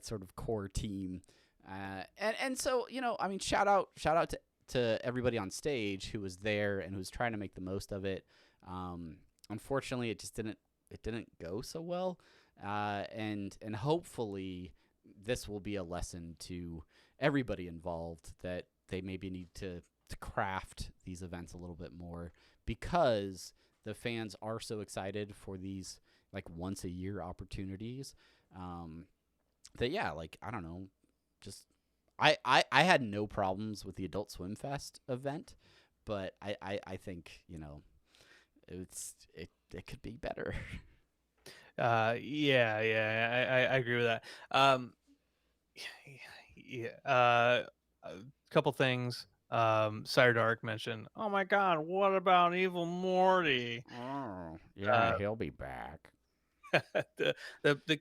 sort of core team. And so, I mean, shout out to everybody on stage who was there and who was trying to make the most of it. Unfortunately, it didn't go so well. And hopefully this will be a lesson to everybody involved that they maybe need to craft these events a little bit more, because the fans are so excited for these like once a year opportunities. That, yeah, like, I don't know, just I had no problems with the Adult Swim Fest event, but I think, it could be better. Yeah, I agree with that. Yeah, a couple things. Sire Dark mentioned, "Oh my God, what about Evil Morty?" Oh, yeah, he'll be back. The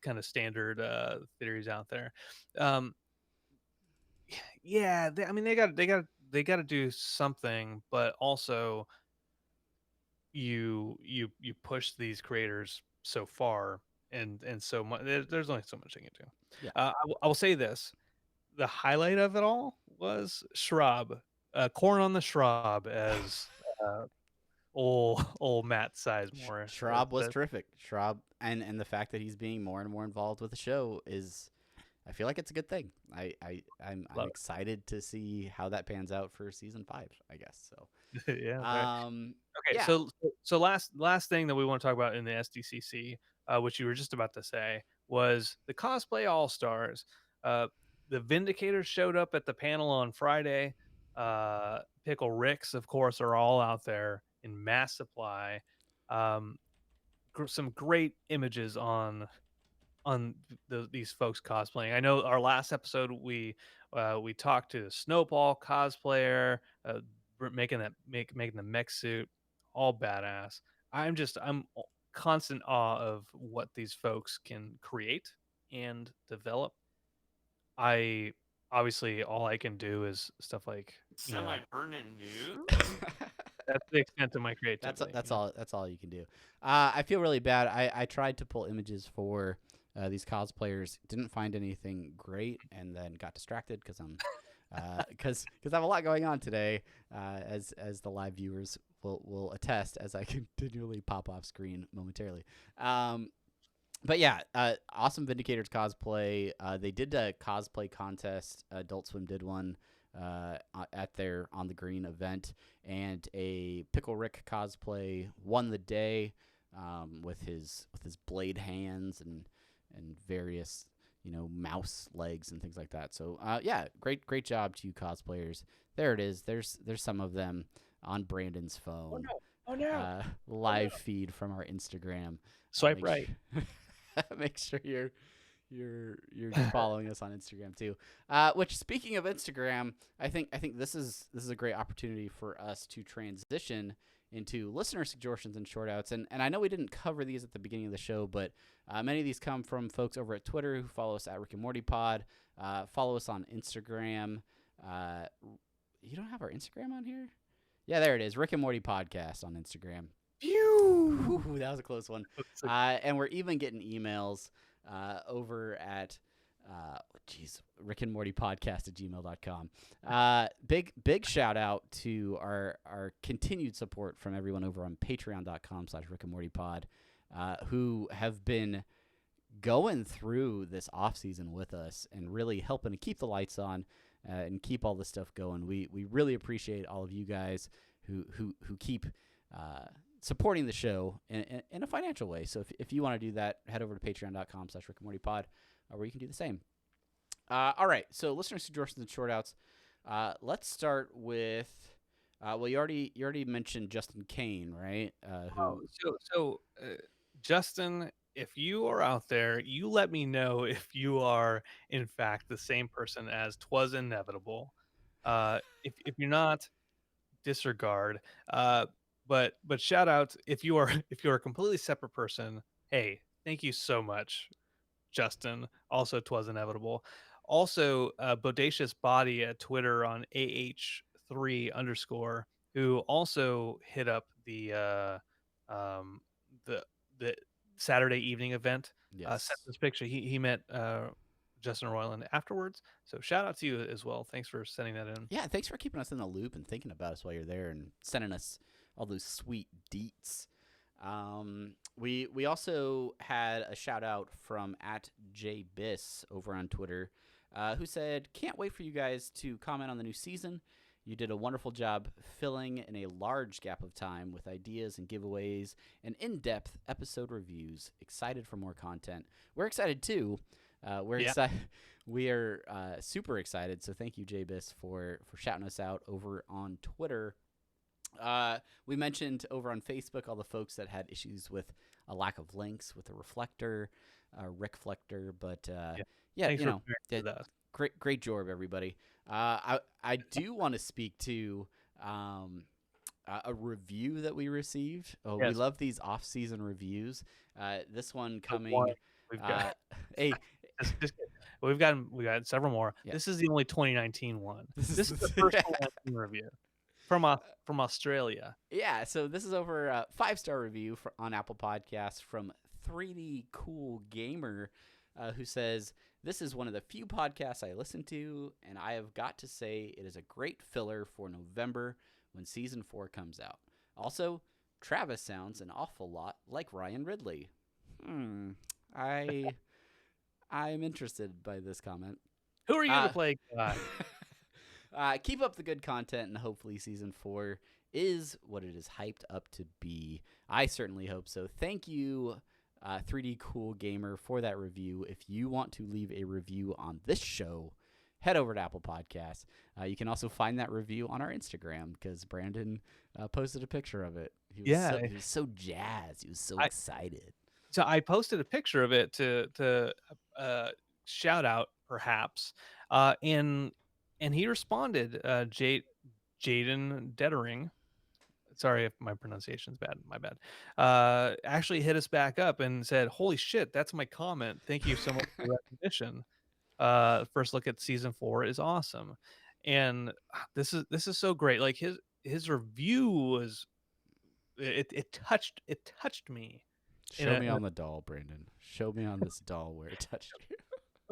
kind of standard theories out there. Um, yeah, I mean they got to do something, but also you push these creators so far, and so much. There's only so much they can do. Yeah. I will say this: the highlight of it all was Schraub, corn on the Schraub, as old Matt Sizemore. Schraub was terrific. Schraub, and the fact that he's being more and more involved with the show is, I feel like it's a good thing. I'm Love it. excited to see how that pans out for season 5, I guess. So, Yeah. Right. Okay. yeah. So last thing that we want to talk about in the SDCC, which you were just about to say, was the cosplay all stars. The Vindicators showed up at the panel on Friday. Pickle Ricks, of course, are all out there in mass supply. Um, some great images on these folks cosplaying. I know our last episode we talked to the Snowball cosplayer, making the mech suit, all badass. I'm constant awe of what these folks can create and develop. I Obviously all I can do is stuff like Semi-permanent news? that's the extent of my creativity. That's all you can do. I feel really bad. I tried to pull images for these cosplayers, didn't find anything great, and then got distracted because I'm because I have a lot going on today, as the live viewers will attest, as I continually pop off screen momentarily. But yeah, awesome Vindicators cosplay. They did a cosplay contest. Adult Swim did one at their On the Green event, and a Pickle Rick cosplay won the day, with his blade hands and various mouse legs and things like that. So yeah, great job to you cosplayers. There it is. There's some of them on Brandon's phone. Oh no! Live feed from our Instagram. Swipe right. Make sure you're following us on Instagram too. Which, speaking of Instagram, I think this is a great opportunity for us to transition into listener suggestions and short outs. And I know we didn't cover these at the beginning of the show, but many of these come from folks over at Twitter who follow us at Rick and Morty Pod. Follow us on Instagram. You don't have our Instagram on here? Yeah, there it is. Rick and Morty Podcast on Instagram. Phew! That was a close one. And we're even getting emails over at Rick and Morty Podcast at gmail.com. Big shout out to our continued support from everyone over on patreon.com/Rick and Morty Pod, who have been going through this off season with us and really helping to keep the lights on and keep all this stuff going. We really appreciate all of you guys who keep supporting the show in a financial way. So if you want to do that, head over to patreon.com/Rick and Morty Pod, where you can do the same. All right, so listener suggestions and short outs. Let's start with you already mentioned Justin Kane, right? Justin, if you are out there, you let me know if you are in fact the same person as Twas Inevitable. If you're not, disregard. But shout out if you are a completely separate person. Hey, thank you so much, Justin. Also, Twas Inevitable. Also, Bodacious Body at Twitter on AH3_, who also hit up the the Saturday evening event. Yes. Sent this picture. He met Justin Roiland afterwards. So shout out to you as well. Thanks for sending that in. Yeah, thanks for keeping us in the loop and thinking about us while you're there and sending us all those sweet deets. We also had a shout out from @JBiss over on Twitter, who said, "Can't wait for you guys to comment on the new season. You did a wonderful job filling in a large gap of time with ideas and giveaways and in-depth episode reviews. Excited for more content." We're excited too. We are super excited. So thank you, JBiss, for shouting us out over on Twitter. We mentioned over on Facebook all the folks that had issues with a lack of links with the reflector, Rickflector, but great job, everybody. I do want to speak to a review that we received. Yes. We love these off-season reviews. This one coming. We've got we've got several more. Yeah. This is the only 2019 one. This is the first 2019 review from Australia. Yeah, so this is over a 5-star review on Apple Podcasts from 3D Cool Gamer, who says, "This is one of the few podcasts I listen to, and I have got to say it is a great filler for November when season 4 comes out. Also, Travis sounds an awful lot like Ryan Ridley." I'm interested by this comment. Who are you to play God? Keep up the good content, and hopefully season 4 is what it is hyped up to be. I certainly hope so. Thank you, 3D Cool Gamer, for that review. If you want to leave a review on this show, head over to Apple Podcasts. You can also find that review on our Instagram because Brandon posted a picture of it. He was so jazzed. He was so excited. So I posted a picture of it to shout out, perhaps, and he responded, Jaden Dettering. Sorry if my pronunciation's bad. My bad. Actually hit us back up and said, "Holy shit, that's my comment. Thank you so much for the recognition. First look at season 4 is awesome." And this is so great. Like his review was it touched me. Show me on the doll, Brandon. Show me on this doll where it touched you.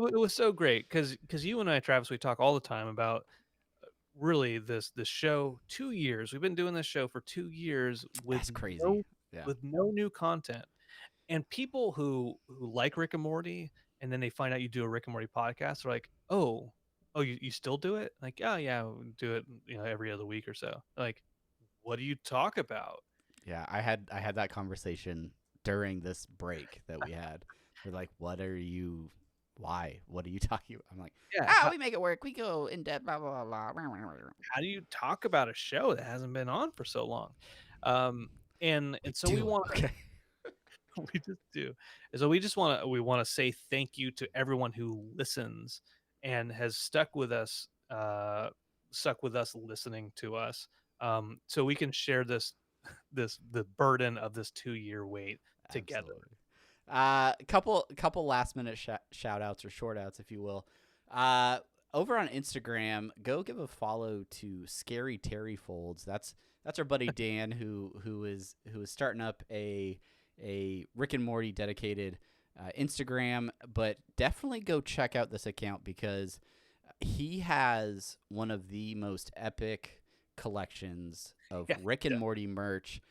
It was so great because you and I, Travis, we talk all the time about really this show. 2 years we've been doing this show for 2 years with That's crazy. With no new content, and people who like Rick and Morty, and then they find out you do a Rick and Morty podcast, they're like, oh, you still do it? Like, oh yeah, we do it, every other week or so. Like, what do you talk about? Yeah, I had that conversation during this break that we had. We're like, what are you talking about? I'm like, we make it work. We go in depth, blah, blah, blah, blah. How do you talk about a show that hasn't been on for so long? And so we want We just do. So we want to say thank you to everyone who listens and has stuck with us listening to us. So we can share the burden of this 2-year wait together. Absolutely. Couple last minute shout outs or short outs, if you will. Over on Instagram, go give a follow to Scary Terry Folds. That's our buddy Dan who is starting up a Rick and Morty dedicated Instagram, but definitely go check out this account because he has one of the most epic collections of Rick and Morty merch,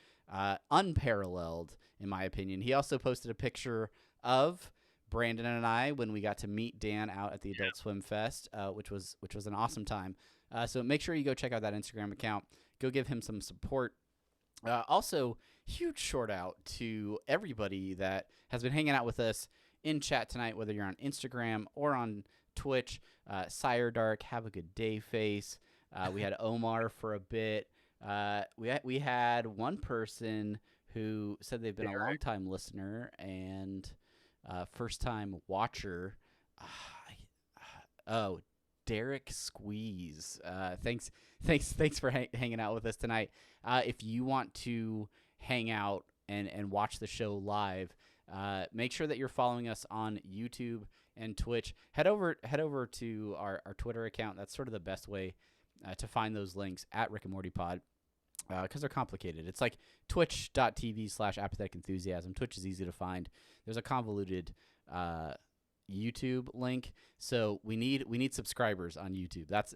unparalleled in my opinion. He also posted a picture of Brandon and I when we got to meet Dan out at the Adult Swim Fest, which was an awesome time. So make sure you go check out that Instagram account. Go give him some support. Also, huge shout out to everybody that has been hanging out with us in chat tonight, whether you're on Instagram or on Twitch. Sire Dark, have a good day, face. We had Omar for a bit. We had one person who said they've been a long time listener and first time watcher. Derek Squeeze. Thanks for hanging out with us tonight. If you want to hang out and watch the show live, make sure that you're following us on YouTube and Twitch. Head over to our Twitter account. That's sort of the best way to find those links at Rick and Morty Pod. Because they're complicated. It's like twitch.tv/apathetic enthusiasm. Twitch is easy to find. There's a convoluted YouTube link. So we need subscribers on YouTube. That's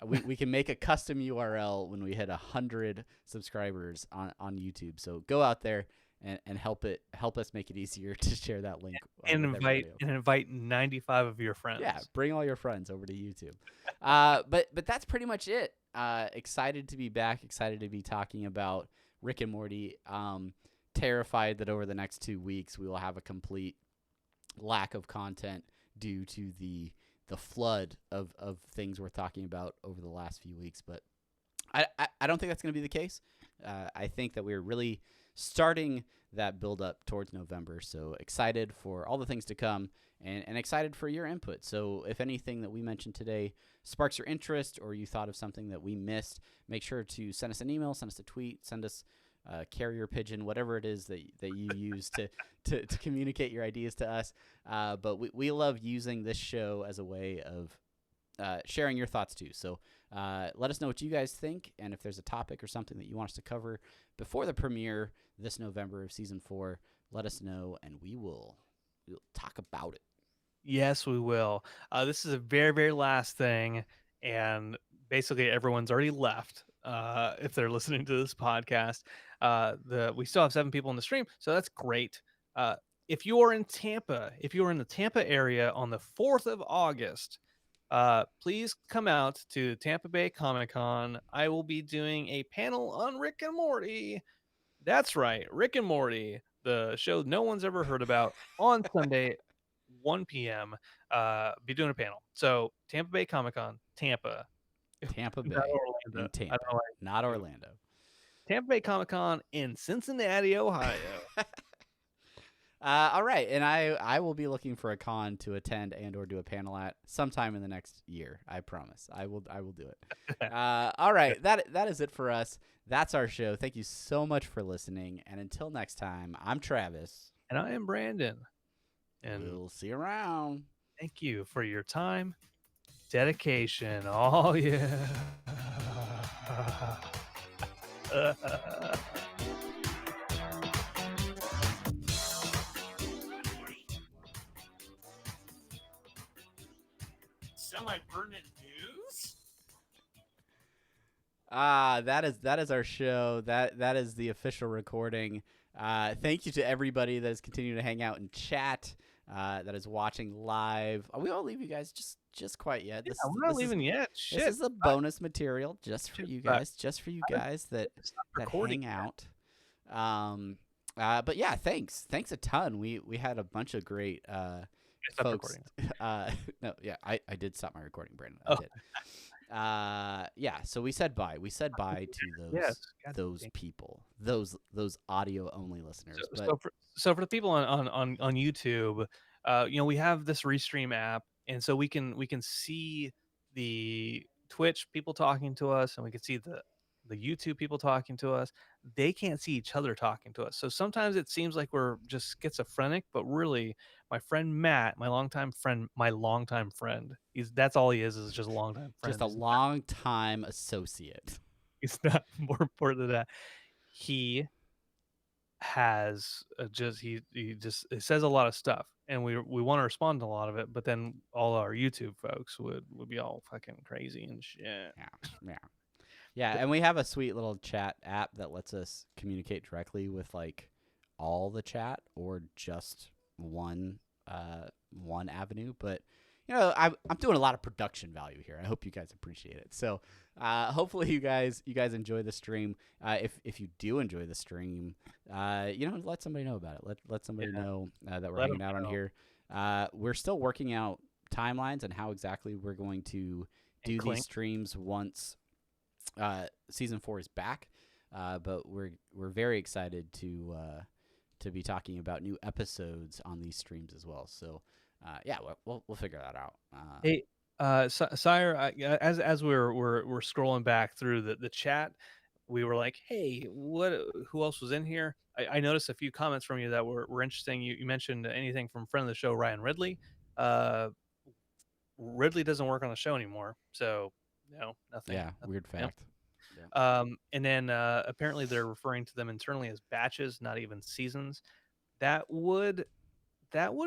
we can make a custom URL when we hit 100 subscribers on YouTube. So go out there and help us make it easier to share that link. And invite 95 of your friends. Yeah, bring all your friends over to YouTube. But that's pretty much it. Excited to be back. Excited to be talking about Rick and Morty. Terrified that over the next 2 weeks we will have a complete lack of content due to the flood of things we're talking about over the last few weeks. But I don't think that's going to be the case. I think that we're really starting that build up towards November. So excited for all the things to come and excited for your input. So if anything that we mentioned today sparks your interest or you thought of something that we missed, make sure to send us an email, send us a tweet, send us a carrier pigeon, whatever it is that you use to communicate your ideas to us. But we love using this show as a way of sharing your thoughts too. So let us know what you guys think, and if there's a topic or something that you want us to cover before the premiere this November of Season 4, let us know, and we'll talk about it. Yes, we will. This is a very, very last thing, and basically everyone's already left if they're listening to this podcast. We still have 7 people in the stream, so that's great. If you are in Tampa, if you are in the Tampa area on the 4th of August, please come out to Tampa Bay Comic-Con. I will be doing a panel on Rick and Morty. That's right, Rick and Morty, the show no one's ever heard about, on Sunday, 1 p.m. Be doing a panel. So Tampa Bay Comic-Con, Tampa. Tampa Bay, Not Orlando. in Tampa, not Orlando. Tampa Bay Comic-Con in Cincinnati, Ohio. All right, and I will be looking for a con to attend and or do a panel at sometime in the next year. I promise. I will do it. All right, that is it for us. That's our show. Thank you so much for listening, and until next time, I'm Travis, And I am Brandon. And we'll see you around. thank you for your time, dedication. Oh yeah. Semi-permanent news? That is our show. That is the official recording. Thank you to everybody that is continuing to hang out and chat. That is watching live. We won't leave you guys just quite yet. We're not leaving yet. Shit. This is a bonus material just for you guys. Just for you guys that hang out. But yeah, thanks a ton. We had a bunch of great Stop folks. recording. No, yeah, I did stop my recording, Brandon. I did. Yeah. So we said bye. We said bye to Yes. God those dang. people, those audio only listeners. So, But so for the people on YouTube, we have this Restream app, and so we can see the Twitch people talking to us, and we can see the YouTube people talking to us. They can't see each other talking to us. So sometimes it seems like we're just schizophrenic, but really, my friend Matt, my longtime friend, that's all he is just a longtime just friend. a long time associate. He's not more important than that. He has he just it says a lot of stuff, and we want to respond to a lot of it, but then all our YouTube folks would be all fucking crazy and shit. Yeah. Yeah. Yeah, and we have a sweet little chat app that lets us communicate directly with like all the chat or just one avenue. But I'm doing a lot of production value here. I hope you guys appreciate it. So hopefully you guys enjoy the stream. If you do enjoy the stream, let somebody know about it. Let somebody know that we're Let hanging 'em out on know. here. We're still working out timelines and how exactly we're going to And do Clink. these streams once season 4 is back, but we're very excited to be talking about new episodes on these streams as well. So yeah, we'll figure that out. Hey, Sire, as we're scrolling back through the chat, we were like, hey, who else was in here? I noticed a few comments from you that were interesting. You mentioned anything from friend of the show Ryan Ridley. uh Ridley doesn't work on the show anymore, so no, nothing. Yeah, weird Yep. fact. Yeah. And then apparently they're referring to them internally as batches, not even seasons. That would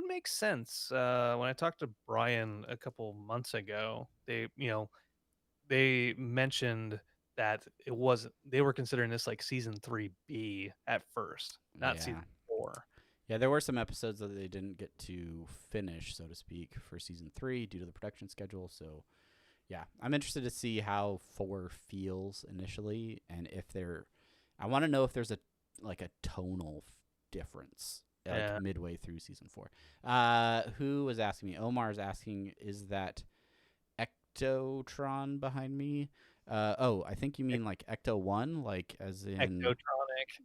make sense. When I talked to Brian a couple months ago, they mentioned that they were considering this like season 3B at first, not season Yeah. 4. Yeah, there were some episodes that they didn't get to finish, so to speak, for season 3 due to the production schedule. So yeah, I'm interested to see how 4 feels initially, and I want to know if there's a tonal difference Yeah. midway through season 4. Who was asking me? Omar's asking, is that Ectotron behind me? I think you mean like Ecto 1, like as in Ectotronic.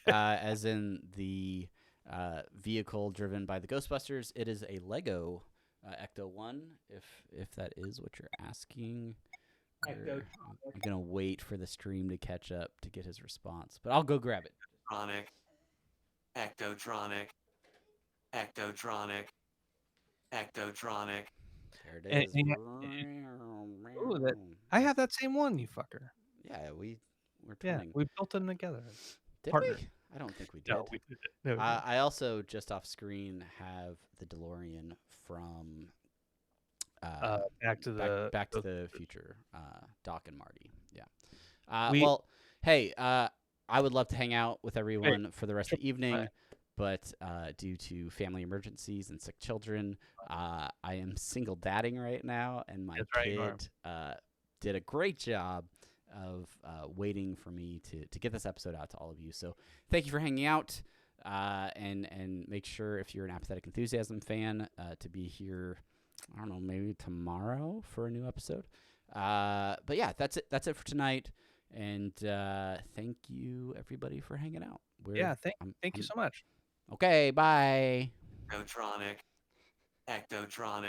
as in the vehicle driven by the Ghostbusters. It is a Lego Ecto 1, if that is what you're asking. I'm going to wait for the stream to catch up to get his response, but I'll go grab it. Ectotronic. Ectotronic. Ectotronic. There it And, is. ooh, I have that same one, you fucker. Yeah, we're Yeah, twinning. we built them together. Did partner. we? I don't think we did. No, we did it. No, we didn't. I also, just off screen, have the DeLorean from Back to the Future, Doc and Marty. Yeah. We- Well, hey, I would love to hang out with everyone for the rest of the evening, but due to family emergencies and sick children, I am single dadding right now, and my That's right, you are. kid did a great job of waiting for me to get this episode out to all of you. So thank you for hanging out, and make sure, if you're an Apathetic Enthusiasm fan, to be here, I don't know, maybe tomorrow for a new episode. But yeah, that's it for tonight. And thank you, everybody, for hanging out. Thank you so much. Okay, bye. Ectotronic. Ectotronic.